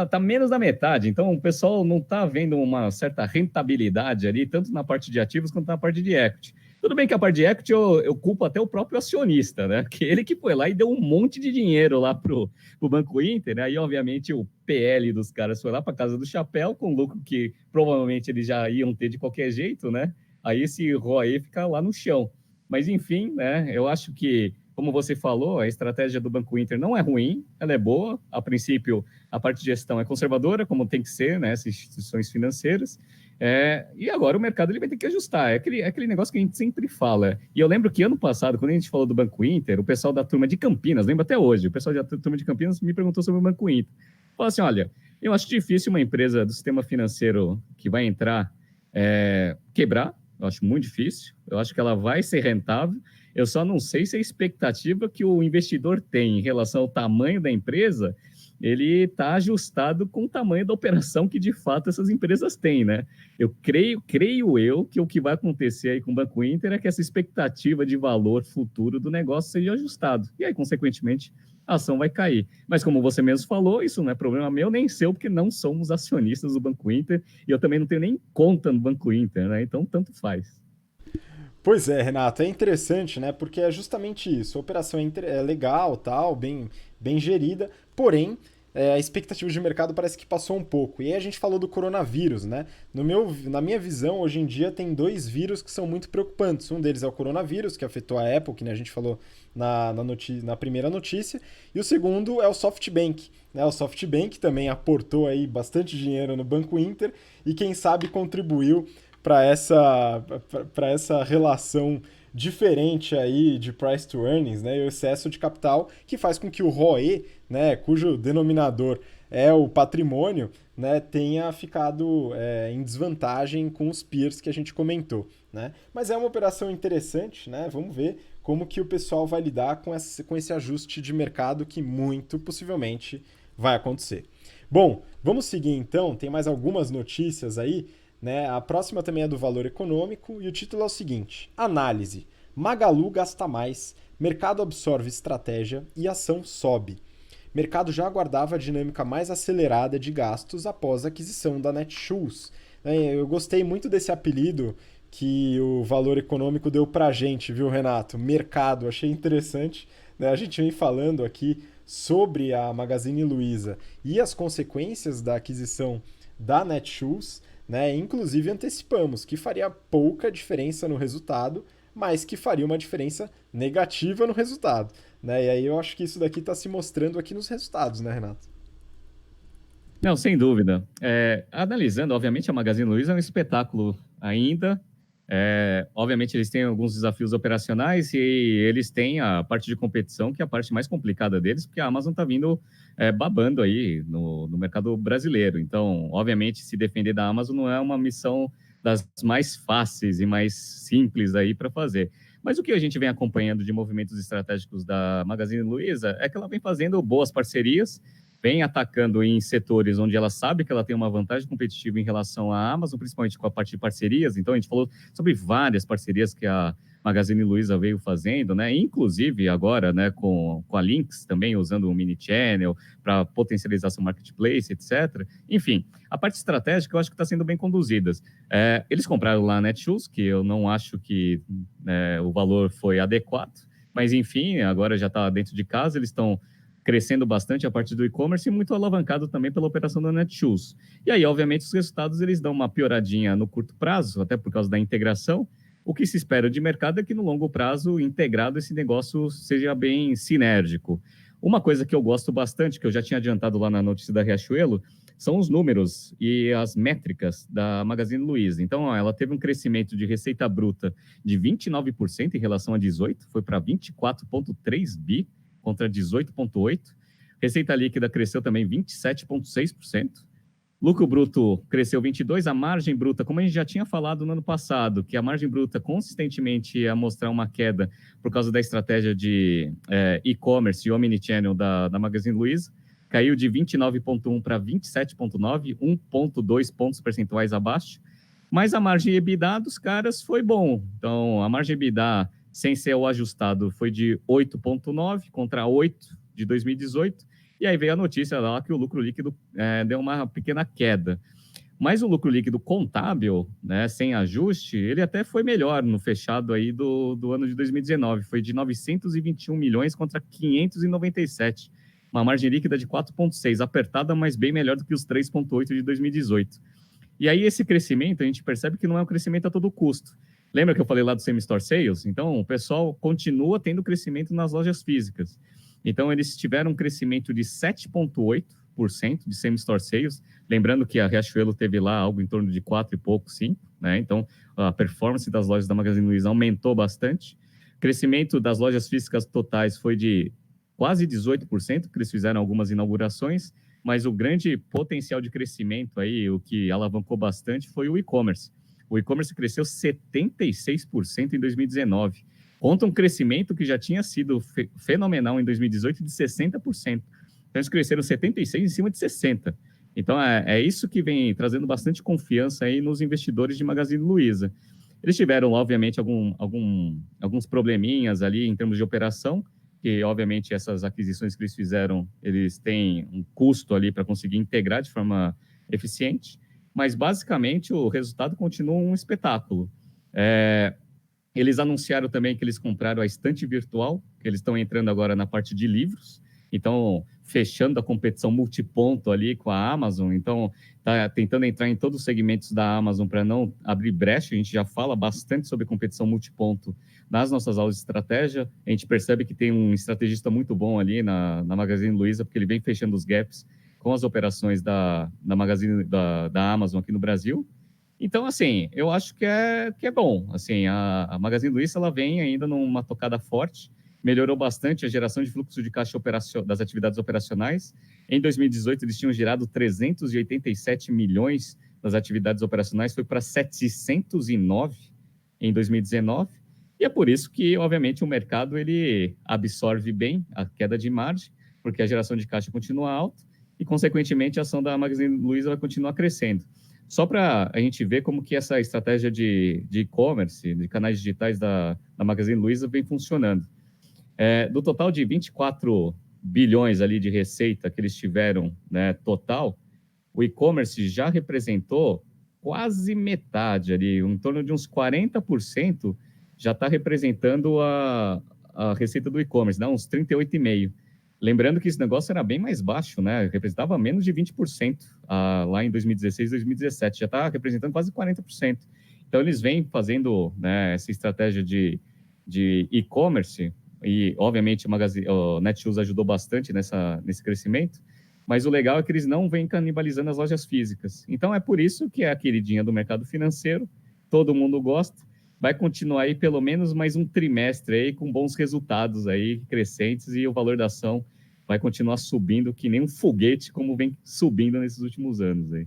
tá menos da metade. Então o pessoal não está vendo uma certa rentabilidade ali, tanto na parte de ativos quanto na parte de equity. Tudo bem que a parte de equity eu culpo até o próprio acionista, né? Que ele que foi lá e deu um monte de dinheiro lá pro Banco Inter, né? Aí, obviamente, o PL dos caras foi lá para casa do chapéu, com lucro que provavelmente eles já iam ter de qualquer jeito, né? Aí esse ROE fica lá no chão. Mas, enfim, né? Eu acho que, como você falou, a estratégia do Banco Inter não é ruim, ela é boa. A princípio, a parte de gestão é conservadora, como tem que ser, né? Essas instituições financeiras. E agora o mercado ele vai ter que ajustar. É aquele negócio que a gente sempre fala. E eu lembro que ano passado, quando a gente falou do Banco Inter, o pessoal da turma de Campinas, lembro até hoje, o pessoal da turma de Campinas me perguntou sobre o Banco Inter. Falou assim, olha, eu acho difícil uma empresa do sistema financeiro que vai entrar quebrar. Eu acho muito difícil. Eu acho que ela vai ser rentável. Eu só não sei se a expectativa que o investidor tem em relação ao tamanho da empresa, ele está ajustado com o tamanho da operação que, de fato, essas empresas têm, né? Eu creio eu que o que vai acontecer aí com o Banco Inter é que essa expectativa de valor futuro do negócio seja ajustado. E aí, consequentemente, a ação vai cair. Mas, como você mesmo falou, isso não é problema meu nem seu, porque não somos acionistas do Banco Inter e eu também não tenho nem conta no Banco Inter, né? Então, tanto faz. Pois é, Renato, é interessante, né? Porque é justamente isso. A operação é legal, tal, bem gerida, porém a expectativa de mercado parece que passou um pouco. E aí a gente falou do coronavírus, né? Na minha visão, hoje em dia tem dois vírus que são muito preocupantes. Um deles é o coronavírus, que afetou a Apple, que, né, a gente falou na primeira notícia. E o segundo é o SoftBank. Né? O SoftBank também aportou aí bastante dinheiro no Banco Inter e quem sabe contribuiu para essa relação diferente aí de price to earnings, né, e o excesso de capital que faz com que o ROE, né, cujo denominador é o patrimônio, né, tenha ficado em desvantagem com os peers que a gente comentou, né? Mas é uma operação interessante, né? Vamos ver como que o pessoal vai lidar com esse ajuste de mercado que muito possivelmente vai acontecer. Bom, vamos seguir então, tem mais algumas notícias aí, né? A próxima também é do Valor Econômico e o título é o seguinte: Análise. Magalu gasta mais, mercado absorve estratégia e ação sobe. Mercado já aguardava a dinâmica mais acelerada de gastos após a aquisição da Netshoes. Eu gostei muito desse apelido que o Valor Econômico deu pra gente, viu, Renato? Mercado, achei interessante. Né? A gente vem falando aqui sobre a Magazine Luiza e as consequências da aquisição da Netshoes, né? Inclusive antecipamos que faria pouca diferença no resultado, mas que faria uma diferença negativa no resultado. Né? E aí eu acho que isso daqui está se mostrando aqui nos resultados, né, Renato? Não, sem dúvida. Analisando, obviamente, a Magazine Luiza é um espetáculo ainda. Obviamente, eles têm alguns desafios operacionais e eles têm a parte de competição, que é a parte mais complicada deles, porque a Amazon está vindo babando aí no mercado brasileiro. Então, obviamente, se defender da Amazon não é uma missão das mais fáceis e mais simples aí para fazer. Mas o que a gente vem acompanhando de movimentos estratégicos da Magazine Luiza é que ela vem fazendo boas parcerias, vem atacando em setores onde ela sabe que ela tem uma vantagem competitiva em relação à Amazon, principalmente com a parte de parcerias. Então, a gente falou sobre várias parcerias que a Magazine Luiza veio fazendo, né? Inclusive agora, né, com a Lynx também usando o mini channel para potencializar seu marketplace, etc. Enfim, a parte estratégica eu acho que está sendo bem conduzida. Eles compraram lá a Netshoes, que eu não acho que o valor foi adequado, mas enfim, agora já está dentro de casa, eles estão crescendo bastante a parte do e-commerce e muito alavancado também pela operação da Netshoes. E aí, obviamente, os resultados eles dão uma pioradinha no curto prazo, até por causa da integração. O que se espera de mercado é que no longo prazo, integrado, esse negócio seja bem sinérgico. Uma coisa que eu gosto bastante, que eu já tinha adiantado lá na notícia da Riachuelo, são os números e as métricas da Magazine Luiza. Então, ó, ela teve um crescimento de receita bruta de 29% em relação a 18, foi para 24,3 bi contra 18,8%. Receita líquida cresceu também 27,6%. Lucro bruto cresceu 22%. A margem bruta, como a gente já tinha falado no ano passado, que a margem bruta consistentemente ia mostrar uma queda por causa da estratégia de e-commerce e omnichannel da Magazine Luiza, caiu de 29,1 para 27,9, 1,2 pontos percentuais abaixo. Mas a margem EBITDA dos caras foi bom. Então, a margem EBITDA sem ser o ajustado, foi de 8,9 contra 8 de 2018. E aí veio a notícia lá que o lucro líquido deu uma pequena queda. Mas o lucro líquido contábil, né, sem ajuste, ele até foi melhor no fechado aí do ano de 2019. Foi de 921 milhões contra 597. Uma margem líquida de 4,6, apertada, mas bem melhor do que os 3,8 de 2018. E aí esse crescimento, a gente percebe que não é um crescimento a todo custo. Lembra que eu falei lá do same-store sales? Então, o pessoal continua tendo crescimento nas lojas físicas. Então, eles tiveram um crescimento de 7,8% de same-store sales. Lembrando que a Riachuelo teve lá algo em torno de 4 e pouco, 5. Né? Então, a performance das lojas da Magazine Luiza aumentou bastante. O crescimento das lojas físicas totais foi de quase 18%, que eles fizeram algumas inaugurações. Mas o grande potencial de crescimento aí, o que alavancou bastante, foi o e-commerce. O e-commerce cresceu 76% em 2019, contra um crescimento que já tinha sido fenomenal em 2018 de 60%. Então, eles cresceram 76% em cima de 60%. Então, é isso que vem trazendo bastante confiança aí nos investidores de Magazine Luiza. Eles tiveram, obviamente, alguns probleminhas ali em termos de operação, que, obviamente, essas aquisições que eles fizeram, eles têm um custo ali para conseguir integrar de forma eficiente, mas, basicamente, o resultado continua um espetáculo. Eles anunciaram também que eles compraram a estante virtual, que eles estão entrando agora na parte de livros. Então, fechando a competição multiponto ali com a Amazon, então está tentando entrar em todos os segmentos da Amazon para não abrir brecha. A gente já fala bastante sobre competição multiponto nas nossas aulas de estratégia. A gente percebe que tem um estrategista muito bom ali na Magazine Luiza, porque ele vem fechando os gaps com as operações da Magazine, da Amazon aqui no Brasil. Então, assim, eu acho que é bom. Assim, a Magazine Luiza, ela vem ainda numa tocada forte, melhorou bastante a geração de fluxo de caixa das atividades operacionais. Em 2018, eles tinham gerado 387 milhões das atividades operacionais, foi para 709 em 2019. E é por isso que, obviamente, o mercado ele absorve bem a queda de margem, porque a geração de caixa continua alta e, consequentemente, a ação da Magazine Luiza vai continuar crescendo. Só para a gente ver como que essa estratégia de e-commerce, de canais digitais da Magazine Luiza vem funcionando. Do total de 24 bilhões ali de receita que eles tiveram, né, total, o e-commerce já representou quase metade ali, em torno de uns 40% já está representando a receita do e-commerce, né, uns 38,5%. Lembrando que esse negócio era bem mais baixo, né? Representava menos de 20% lá em 2016, 2017. Já está representando quase 40%. Então, eles vêm fazendo, né, essa estratégia de e-commerce e, obviamente, o Netshoes ajudou bastante nesse crescimento, mas o legal é que eles não vêm canibalizando as lojas físicas. Então, é por isso que é a queridinha do mercado financeiro, todo mundo gosta, vai continuar aí pelo menos mais um trimestre aí com bons resultados aí crescentes e o valor da ação vai continuar subindo que nem um foguete como vem subindo nesses últimos anos aí.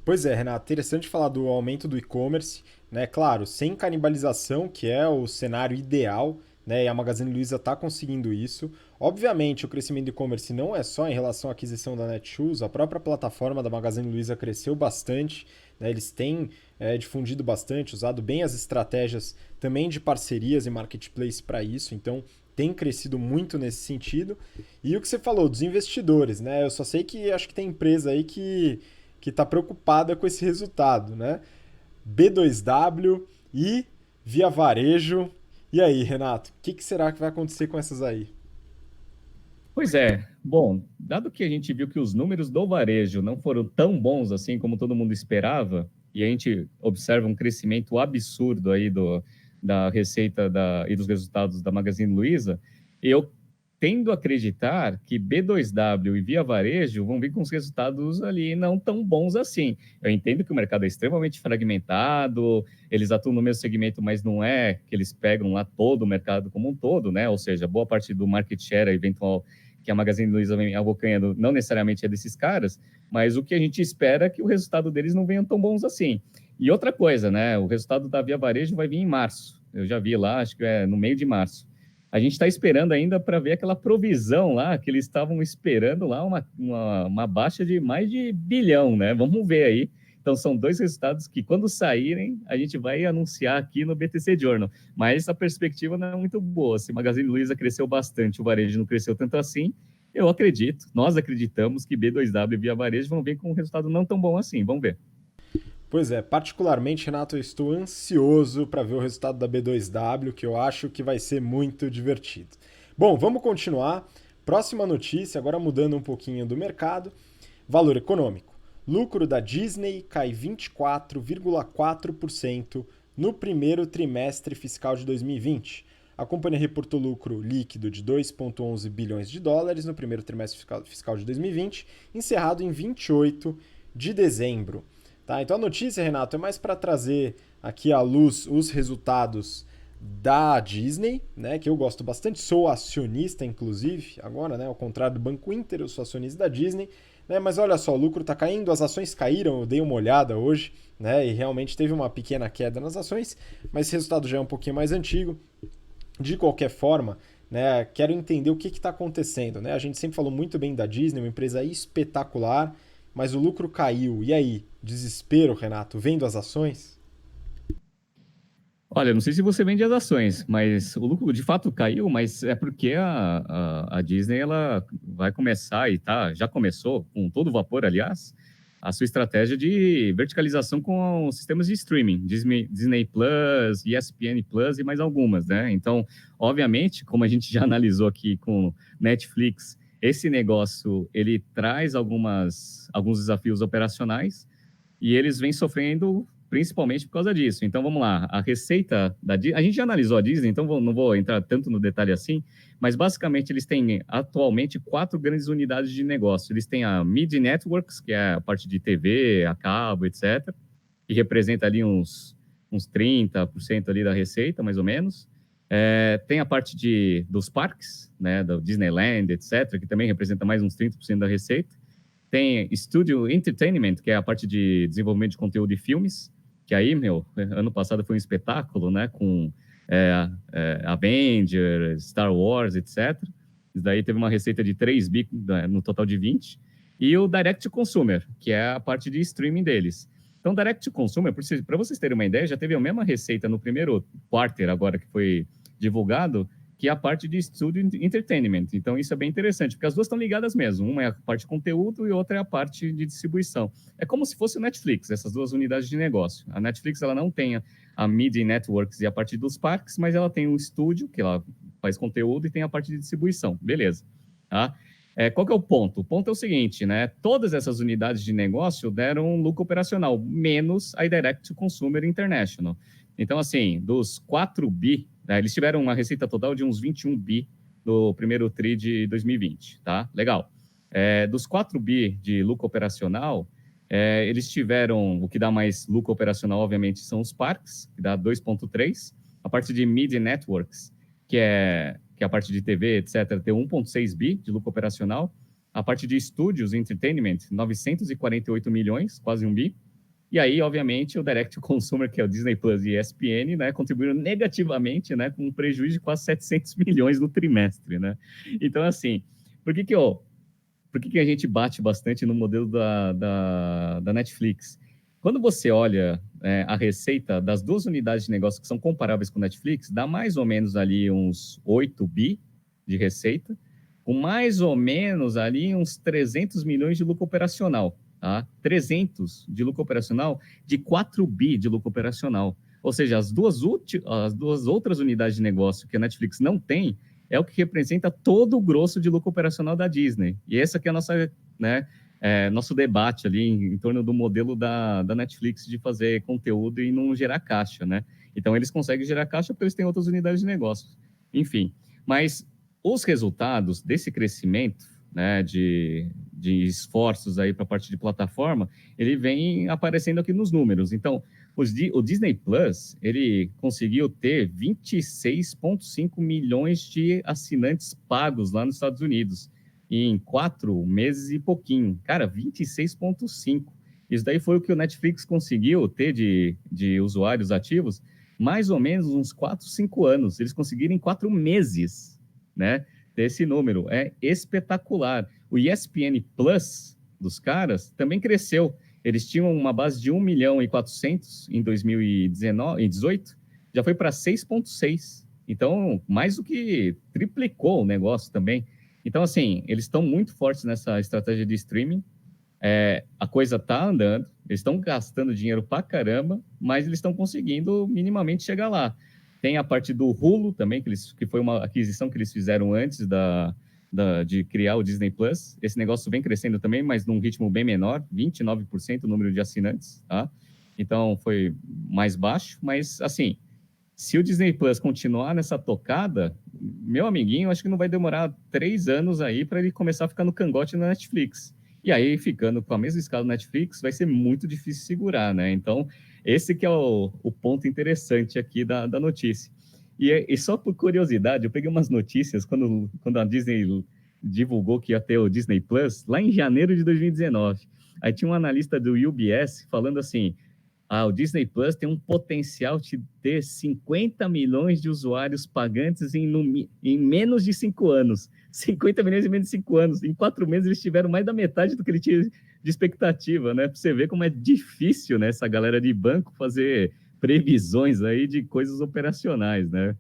Pois é, Renato, interessante falar do aumento do e-commerce, né? Claro, sem canibalização, que é o cenário ideal, né? E a Magazine Luiza está conseguindo isso. Obviamente, o crescimento do e-commerce não é só em relação à aquisição da Netshoes, a própria plataforma da Magazine Luiza cresceu bastante, né? Eles têm difundido bastante, usado bem as estratégias também de parcerias e marketplace para isso, então tem crescido muito nesse sentido. E o que você falou dos investidores, né? Eu só sei que acho que tem empresa aí que está preocupada com esse resultado, né? B2W e Via Varejo. E aí, Renato, o que será que vai acontecer com essas aí? Pois é, bom, dado que a gente viu que os números do varejo não foram tão bons assim como todo mundo esperava, e a gente observa um crescimento absurdo aí da receita e dos resultados da Magazine Luiza, eu tendo a acreditar que B2W e Via Varejo vão vir com os resultados ali não tão bons assim. Eu entendo que o mercado é extremamente fragmentado, eles atuam no mesmo segmento, mas não é que eles pegam lá todo o mercado como um todo, né? Ou seja, boa parte do market share eventual que a Magazine Luiza vem abocanhando não necessariamente é desses caras, mas o que a gente espera é que o resultado deles não venham tão bons assim. E outra coisa, né? O resultado da Via Varejo vai vir em março. Eu já vi lá, acho que é no meio de março. A gente está esperando ainda para ver aquela provisão lá, que eles estavam esperando lá uma baixa de mais de bilhão, né? Vamos ver aí. Então, são dois resultados que, quando saírem, a gente vai anunciar aqui no BTC Journal. Mas a perspectiva não é muito boa. Se Magazine Luiza cresceu bastante, o varejo não cresceu tanto assim, eu acredito, nós acreditamos que B2W e Via Varejo vão vir com um resultado não tão bom assim. Vamos ver. Pois é, particularmente, Renato, eu estou ansioso para ver o resultado da B2W, que eu acho que vai ser muito divertido. Bom, vamos continuar. Próxima notícia, agora mudando um pouquinho do mercado. Valor econômico. Lucro da Disney cai 24,4% no primeiro trimestre fiscal de 2020. A companhia reportou lucro líquido de 2,11 bilhões de dólares no primeiro trimestre fiscal de 2020, encerrado em 28 de dezembro. Tá, então a notícia, Renato, é mais para trazer aqui à luz os resultados da Disney, né, que eu gosto bastante, sou acionista, inclusive, agora, né, ao contrário do Banco Inter, eu sou acionista da Disney, né, mas olha só, o lucro está caindo, as ações caíram, eu dei uma olhada hoje, né, e realmente teve uma pequena queda nas ações, mas esse resultado já é um pouquinho mais antigo. De qualquer forma, né, quero entender o que está acontecendo, né, a gente sempre falou muito bem da Disney, uma empresa espetacular, mas o lucro caiu. E aí? Desespero, Renato, vendo as ações? Olha, não sei se você vende as ações, mas o lucro de fato caiu, mas é porque a Disney ela vai começar e já começou com todo vapor, aliás, a sua estratégia de verticalização com sistemas de streaming, Disney Plus, ESPN Plus e mais algumas, né? Então, obviamente, como a gente já analisou aqui com Netflix esse negócio, ele traz alguns desafios operacionais e eles vêm sofrendo principalmente por causa disso. Então, vamos lá. A receita da Disney... A gente já analisou a Disney, então não vou entrar tanto no detalhe assim, mas basicamente eles têm atualmente 4 grandes unidades de negócio. Eles têm a Media Networks, que é a parte de TV, a cabo, etc., que representa ali uns 30% ali da receita, mais ou menos. Tem a parte dos parques, né, do Disneyland, etc., que também representa mais uns 30% da receita. Tem Studio Entertainment, que é a parte de desenvolvimento de conteúdo de filmes, que aí, ano passado foi um espetáculo, né, com Avengers, Star Wars, etc. Isso daí teve uma receita de 3 bi, né, no total de 20. E o Direct to Consumer, que é a parte de streaming deles. Então, Direct to Consumer, para vocês terem uma ideia, já teve a mesma receita no primeiro quarter, agora que foi divulgado, que é a parte de Studio Entertainment. Então, isso é bem interessante, porque as duas estão ligadas mesmo. Uma é a parte de conteúdo e outra é a parte de distribuição. É como se fosse o Netflix, essas duas unidades de negócio. A Netflix, ela não tem a Media Networks e a parte dos parques, mas ela tem um estúdio, que ela faz conteúdo, e tem a parte de distribuição. Beleza. Tá? Qual que é o ponto? O ponto é o seguinte, né? Todas essas unidades de negócio deram lucro operacional, menos a Direct to Consumer International. Então, assim, dos 4 bi, né, eles tiveram uma receita total de uns 21 bi no primeiro TRI de 2020, tá? Legal. Dos 4 bi de lucro operacional, eles tiveram, o que dá mais lucro operacional, obviamente, são os parques, que dá 2,3. A parte de Media Networks, que é a parte de TV, etc., tem 1,6 bi de lucro operacional. A parte de estúdios, Entertainment, 948 milhões, quase 1 bi. E aí, obviamente, o Direct to Consumer, que é o Disney Plus e ESPN, né, contribuíram negativamente, né, com um prejuízo de quase 700 milhões no trimestre, né? Então, assim, por que a gente bate bastante no modelo da Netflix? Quando você olha a receita das duas unidades de negócio que são comparáveis com o Netflix, dá mais ou menos ali uns 8 bi de receita, com mais ou menos ali uns 300 milhões de lucro operacional. Tá? 300 de lucro operacional de 4 bi de lucro operacional. Ou seja, as duas outras unidades de negócio que a Netflix não tem é o que representa todo o grosso de lucro operacional da Disney. E essa aqui é a nossa, né, nosso debate ali em torno do modelo da Netflix de fazer conteúdo e não gerar caixa, né? Então, eles conseguem gerar caixa porque eles têm outras unidades de negócio. Enfim, mas os resultados desse crescimento, né, de esforços aí para a parte de plataforma, ele vem aparecendo aqui nos números. Então, o Disney Plus, ele conseguiu ter 26,5 milhões de assinantes pagos lá nos Estados Unidos, em 4 meses e pouquinho. Cara, 26,5. Isso daí foi o que o Netflix conseguiu ter de usuários ativos, mais ou menos uns 4, 5 anos. Eles conseguiram em 4 meses, né? Esse número é espetacular. O ESPN Plus dos caras também cresceu. Eles tinham uma base de 1 milhão e 400 em 2018, já foi para 6,6. Então, mais do que triplicou o negócio também. Então, assim, eles estão muito fortes nessa estratégia de streaming. A coisa está andando, eles estão gastando dinheiro pra caramba, mas eles estão conseguindo minimamente chegar lá. Tem a parte do Hulu também, que foi uma aquisição que eles fizeram antes de criar o Disney Plus. Esse negócio vem crescendo também, mas num ritmo bem menor, 29% o número de assinantes, tá? Então, foi mais baixo, mas, assim, se o Disney Plus continuar nessa tocada, meu amiguinho, acho que não vai demorar 3 anos aí para ele começar a ficar no cangote na Netflix. E aí, ficando com a mesma escala do Netflix, vai ser muito difícil segurar, né? Então, esse que é o ponto interessante aqui da notícia. E só por curiosidade, eu peguei umas notícias quando a Disney divulgou que ia ter o Disney Plus, lá em janeiro de 2019. Aí tinha um analista do UBS falando assim, o Disney Plus tem um potencial de ter 50 milhões de usuários pagantes em menos de 5 anos. 50 milhões em menos de 5 anos. Em 4 meses eles tiveram mais da metade do que ele tinha de expectativa, né? Para você ver como é difícil, né, essa galera de banco fazer previsões aí de coisas operacionais, né?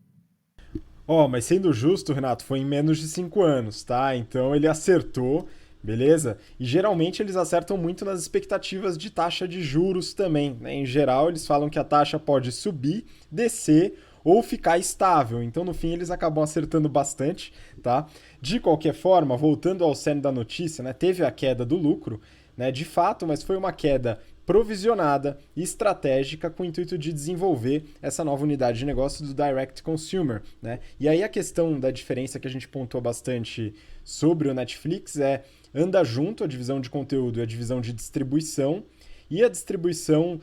Mas sendo justo, Renato, foi em menos de 5 anos, tá? Então ele acertou, beleza? E geralmente eles acertam muito nas expectativas de taxa de juros também, né? Em geral, eles falam que a taxa pode subir, descer ou ficar estável. Então, no fim, eles acabam acertando bastante, tá? De qualquer forma, voltando ao cerne da notícia, né, teve a queda do lucro, né, de fato, mas foi uma queda provisionada e estratégica com o intuito de desenvolver essa nova unidade de negócio do Direct Consumer, né? E aí a questão da diferença que a gente pontuou bastante sobre o Netflix anda junto a divisão de conteúdo e a divisão de distribuição, e a distribuição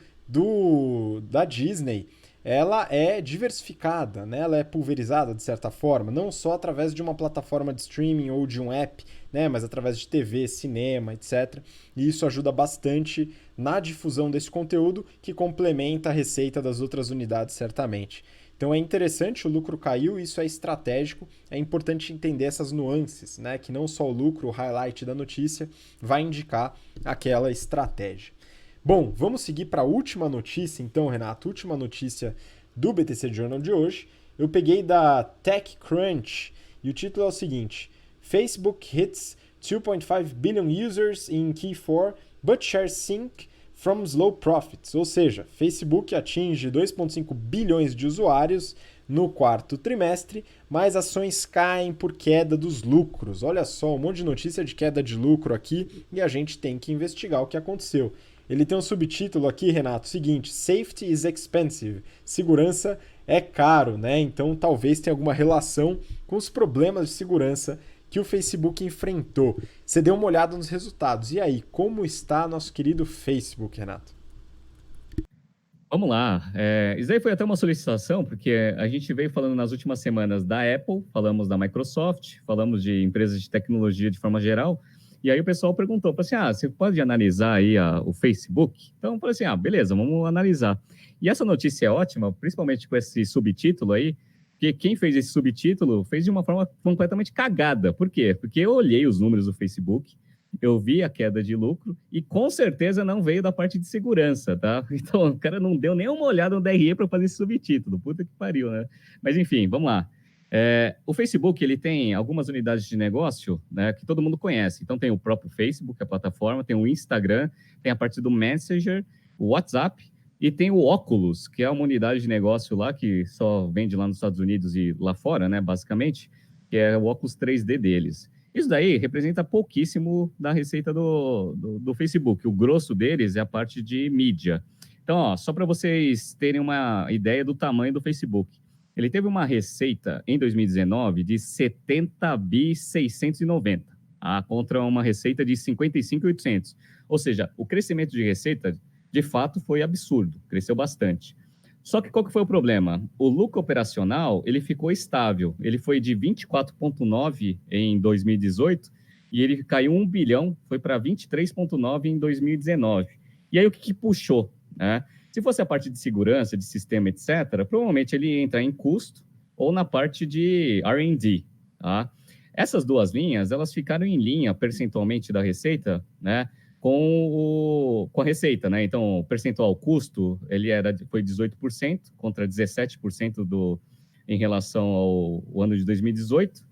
da Disney, ela é diversificada, né? Ela é pulverizada de certa forma, não só através de uma plataforma de streaming ou de um app, né? Mas através de TV, cinema, etc. E isso ajuda bastante na difusão desse conteúdo, que complementa a receita das outras unidades, certamente. Então é interessante, o lucro caiu, isso é estratégico, é importante entender essas nuances, né? Que não só o lucro, o highlight da notícia, vai indicar aquela estratégia. Bom, vamos seguir para a última notícia, então, Renato. Última notícia do BTC Journal de hoje. Eu peguei da TechCrunch e o título é o seguinte: Facebook hits 2.5 billion users in Q4, but shares sink from slow profits. Ou seja, Facebook atinge 2,5 bilhões de usuários no quarto trimestre, mas ações caem por queda dos lucros. Olha só, um monte de notícia de queda de lucro aqui e a gente tem que investigar o que aconteceu. Ele tem um subtítulo aqui, Renato, seguinte: Safety is expensive. Segurança é caro, né? Então talvez tenha alguma relação com os problemas de segurança que o Facebook enfrentou. Você deu uma olhada nos resultados. E aí, como está nosso querido Facebook, Renato? Vamos lá. Isso aí foi até uma solicitação, porque a gente veio falando nas últimas semanas da Apple, falamos da Microsoft, falamos de empresas de tecnologia de forma geral, e aí o pessoal perguntou, falou assim, você pode analisar aí o Facebook? Então, eu falei assim, beleza, vamos analisar. E essa notícia é ótima, principalmente com esse subtítulo aí, porque quem fez esse subtítulo fez de uma forma completamente cagada. Por quê? Porque eu olhei os números do Facebook, eu vi a queda de lucro e com certeza não veio da parte de segurança, tá? Então, o cara não deu nem uma olhada no DRE para fazer esse subtítulo. Puta que pariu, né? Mas, enfim, vamos lá. O Facebook, ele tem algumas unidades de negócio, né, que todo mundo conhece. Então, tem o próprio Facebook, a plataforma, tem o Instagram, tem a parte do Messenger, o WhatsApp e tem o Oculus, que é uma unidade de negócio lá que só vende lá nos Estados Unidos e lá fora, né, basicamente, que é o Oculus 3D deles. Isso daí representa pouquíssimo da receita do Facebook. O grosso deles é a parte de mídia. Então, só para vocês terem uma ideia do tamanho do Facebook. Ele teve uma receita em 2019 de 70 bi 690, contra uma receita de 55.800. Ou seja, o crescimento de receita, de fato, foi absurdo, cresceu bastante. Só que qual que foi o problema? O lucro operacional, ele ficou estável. Ele foi de 24,9 em 2018 e ele caiu 1 bilhão, foi para 23,9 em 2019. E aí o que puxou, né? Se fosse a parte de segurança, de sistema, etc., provavelmente ele entra em custo ou na parte de R&D, tá? Essas duas linhas, elas ficaram em linha percentualmente da receita, né? Com a receita, né? Então, o percentual custo, foi 18% contra 17% em relação ao ano de 2018.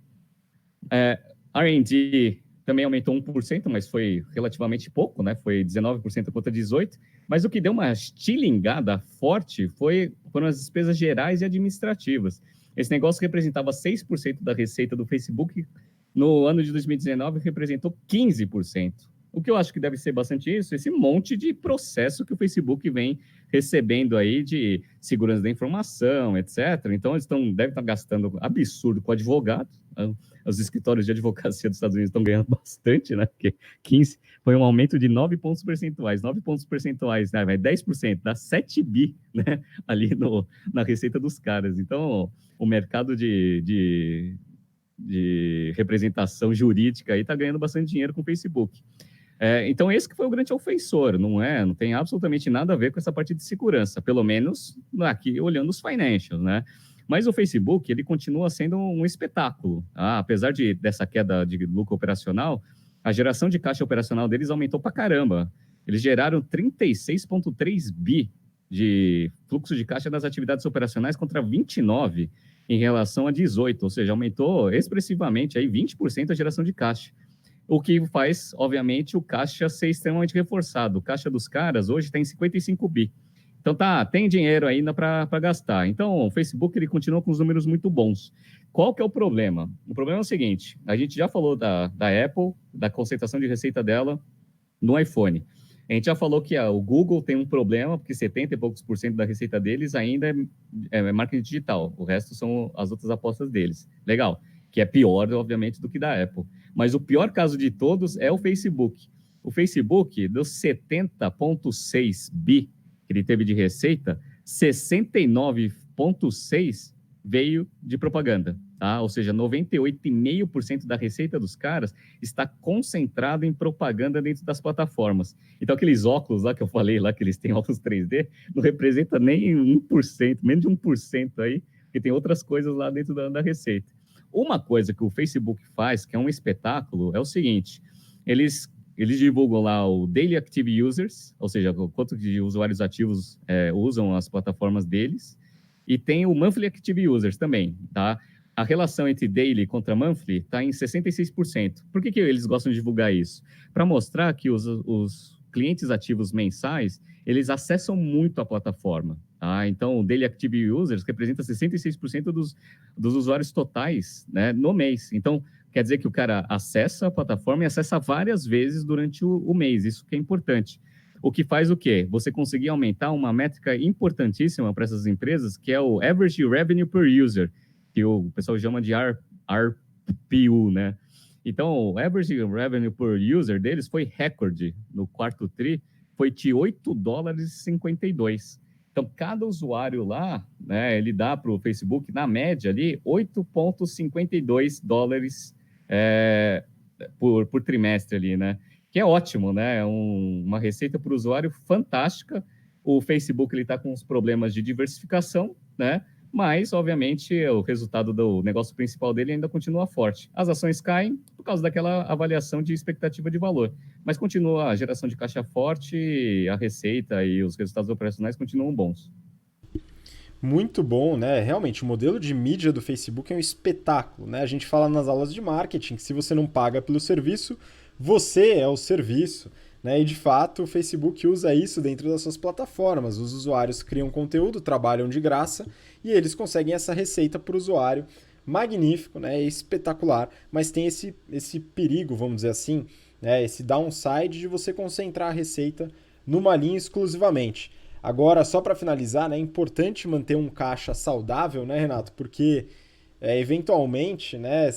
R&D também aumentou 1%, mas foi relativamente pouco, né? Foi 19% contra 18%. Mas o que deu uma estilingada forte foram as despesas gerais e administrativas. Esse negócio representava 6% da receita do Facebook, no ano de 2019 representou 15%. O que eu acho que deve ser bastante isso, esse monte de processo que o Facebook vem recebendo aí de segurança da informação, etc. Então, eles devem estar gastando absurdo com advogado. Os escritórios de advocacia dos Estados Unidos estão ganhando bastante, né? Porque 15 foi um aumento de 9 pontos percentuais. 9 pontos percentuais, né? Vai 10%, dá 7 bi, né? Ali na receita dos caras. Então, o mercado de representação jurídica aí está ganhando bastante dinheiro com o Facebook. Então, esse que foi o grande ofensor, não tem absolutamente nada a ver com essa parte de segurança, pelo menos aqui olhando os financials, né? Mas o Facebook, ele continua sendo um espetáculo. Apesar dessa queda de lucro operacional, a geração de caixa operacional deles aumentou pra caramba. Eles geraram 36,3 bi de fluxo de caixa das atividades operacionais contra 29 em relação a 18, ou seja, aumentou expressivamente aí 20% a geração de caixa. O que faz, obviamente, o caixa ser extremamente reforçado. O caixa dos caras hoje está em 55 bi. Então tem dinheiro ainda para gastar. Então o Facebook ele continua com os números muito bons. Qual que é o problema? O problema é o seguinte, a gente já falou da Apple, da concentração de receita dela no iPhone. A gente já falou que o Google tem um problema, porque 70 e poucos por cento da receita deles ainda é marketing digital. O resto são as outras apostas deles. Legal. Que é pior, obviamente, do que da Apple. Mas o pior caso de todos é o Facebook. O Facebook, dos 70,6 bi que ele teve de receita, 69,6 veio de propaganda. Tá? Ou seja, 98,5% da receita dos caras está concentrado em propaganda dentro das plataformas. Então, aqueles óculos lá que eu falei, lá que eles têm óculos 3D, não representa nem 1%, menos de 1% aí, porque tem outras coisas lá dentro da receita. Uma coisa que o Facebook faz, que é um espetáculo, é o seguinte, eles divulgam lá o Daily Active Users, ou seja, o quanto de usuários ativos usam as plataformas deles, e tem o Monthly Active Users também, tá? A relação entre daily contra monthly está em 66%. Por que eles gostam de divulgar isso? Para mostrar que os clientes ativos mensais, eles acessam muito a plataforma. Tá? Então, o Daily Active Users representa 66% dos usuários totais, né, no mês. Então, quer dizer que o cara acessa a plataforma e acessa várias vezes durante o mês. Isso que é importante. O que faz o quê? Você conseguir aumentar uma métrica importantíssima para essas empresas, que é o Average Revenue per User, que o pessoal chama de ARPU, né? Então, o average revenue per user deles foi recorde no quarto tri, foi de $8,52. Então, cada usuário lá, né, ele dá para o Facebook, na média ali, $8,52 por trimestre ali, né? Que é ótimo, né? É uma receita para o usuário fantástica. O Facebook está com uns problemas de diversificação, né? Mas, obviamente, o resultado do negócio principal dele ainda continua forte. As ações caem por causa daquela avaliação de expectativa de valor, mas continua a geração de caixa forte, a receita e os resultados operacionais continuam bons. Muito bom, né? Realmente, o modelo de mídia do Facebook é um espetáculo, né? A gente fala nas aulas de marketing que se você não paga pelo serviço, você é o serviço, né? E de fato, o Facebook usa isso dentro das suas plataformas. Os usuários criam conteúdo, trabalham de graça e eles conseguem essa receita para o usuário. Magnífico, né? Espetacular, mas tem esse perigo, vamos dizer assim, né? Esse downside de você concentrar a receita numa linha exclusivamente. Agora, só para finalizar, né, é importante manter um caixa saudável, né, Renato? Porque eventualmente, né,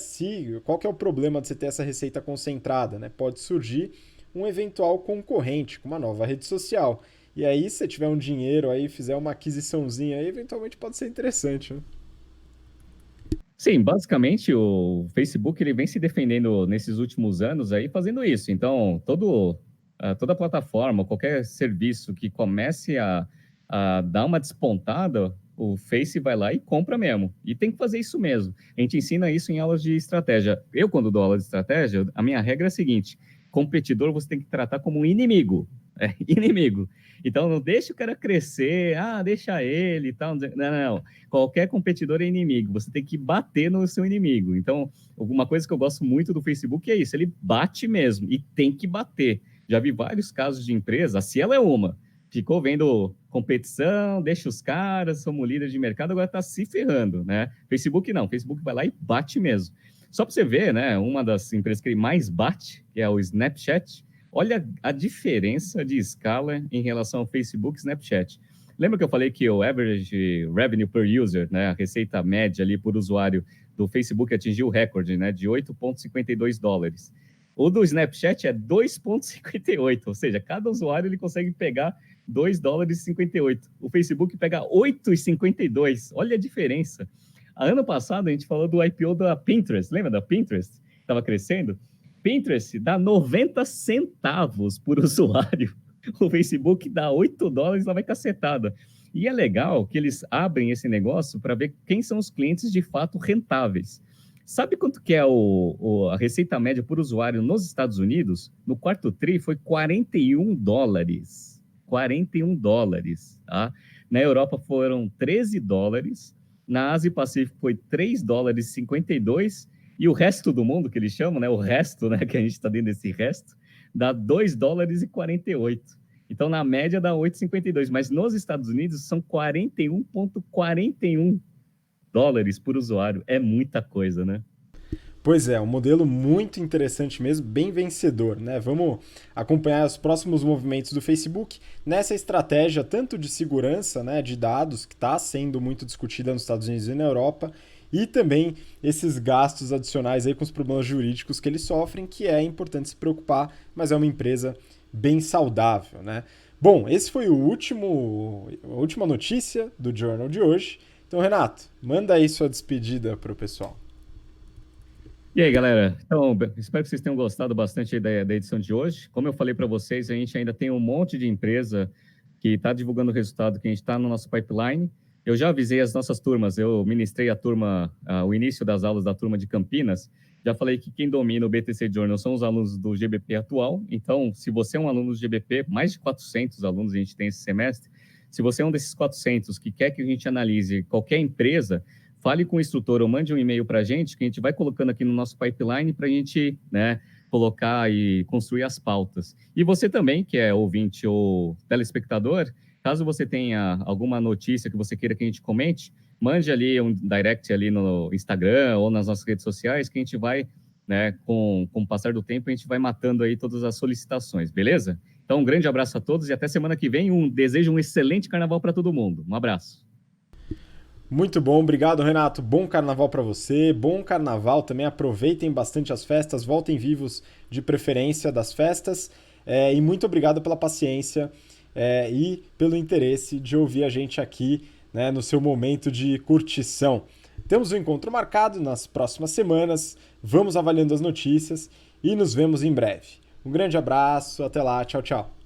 qual que é o problema de você ter essa receita concentrada, né? Pode surgir um eventual concorrente com uma nova rede social. E aí, se você tiver um dinheiro aí, fizer uma aquisiçãozinha aí, eventualmente pode ser interessante, né? Sim, basicamente o Facebook ele vem se defendendo nesses últimos anos aí fazendo isso. Então, toda plataforma, qualquer serviço que comece a dar uma despontada, o Face vai lá e compra mesmo. E tem que fazer isso mesmo. A gente ensina isso em aulas de estratégia. Eu, quando dou aula de estratégia, a minha regra é a seguinte: competidor você tem que tratar como um inimigo. É, inimigo. Então, não deixa o cara crescer, deixa ele e tal. Não, não. Qualquer competidor é inimigo. Você tem que bater no seu inimigo. Então, uma coisa que eu gosto muito do Facebook é isso. Ele bate mesmo e tem que bater. Já vi vários casos de empresa, a Cielo é uma. Ficou vendo competição, deixa os caras, somos líderes de mercado, agora está se ferrando, né? Facebook não. Facebook vai lá e bate mesmo. Só para você ver, né? Uma das empresas que ele mais bate, que é o Snapchat. Olha a diferença de escala em relação ao Facebook e Snapchat. Lembra que eu falei que o average revenue per user, né, a receita média ali por usuário do Facebook atingiu o recorde, né, de $8,52. O do Snapchat é 2,58, ou seja, cada usuário ele consegue pegar $2,58. O Facebook pega 8,52. Olha a diferença. Ano passado a gente falou do IPO da Pinterest, lembra da Pinterest? Estava crescendo. Pinterest dá 90 centavos por usuário. O Facebook dá $8, lá vai cacetada. E é legal que eles abrem esse negócio para ver quem são os clientes de fato rentáveis. Sabe quanto que é a receita média por usuário nos Estados Unidos? No quarto tri foi $41. $41, tá? Na Europa foram $13. Na Ásia e Pacífico foi $3,52. E o resto do mundo, que eles chamam, né? O resto, né? Que a gente está dentro desse resto, dá $2,48. Então, na média, dá 8,52. Mas nos Estados Unidos, são 41,41 dólares por usuário. É muita coisa, né? Pois é, um modelo muito interessante mesmo, bem vencedor, né? Vamos acompanhar os próximos movimentos do Facebook nessa estratégia tanto de segurança, né, de dados, que está sendo muito discutida nos Estados Unidos e na Europa, e também esses gastos adicionais aí com os problemas jurídicos que eles sofrem, que é importante se preocupar, mas é uma empresa bem saudável, né? Bom, esse foi a última notícia do Journal de hoje. Então, Renato, manda aí sua despedida para o pessoal. E aí, galera? Então, espero que vocês tenham gostado bastante da edição de hoje. Como eu falei para vocês, a gente ainda tem um monte de empresa que está divulgando o resultado que a gente está no nosso pipeline. Eu já avisei as nossas turmas, eu ministrei a turma, o início das aulas da turma de Campinas. Já falei que quem domina o BTC Journal são os alunos do GBP atual. Então, se você é um aluno do GBP, mais de 400 alunos a gente tem esse semestre. Se você é um desses 400 que quer que a gente analise qualquer empresa, fale com o instrutor ou mande um e-mail para a gente, que a gente vai colocando aqui no nosso pipeline para a gente, né, colocar e construir as pautas. E você também, que é ouvinte ou telespectador, caso você tenha alguma notícia que você queira que a gente comente, mande ali um direct ali no Instagram ou nas nossas redes sociais, que a gente vai, né, com o passar do tempo, a gente vai matando aí todas as solicitações, beleza? Então, um grande abraço a todos e até semana que vem. Desejo um excelente carnaval para todo mundo. Um abraço. Muito bom, obrigado Renato. Bom carnaval para você, bom carnaval também. Aproveitem bastante as festas, voltem vivos de preferência das festas. E muito obrigado pela paciência e pelo interesse de ouvir a gente aqui, né, no seu momento de curtição. Temos um encontro marcado nas próximas semanas, vamos avaliando as notícias e nos vemos em breve. Um grande abraço, até lá, tchau, tchau.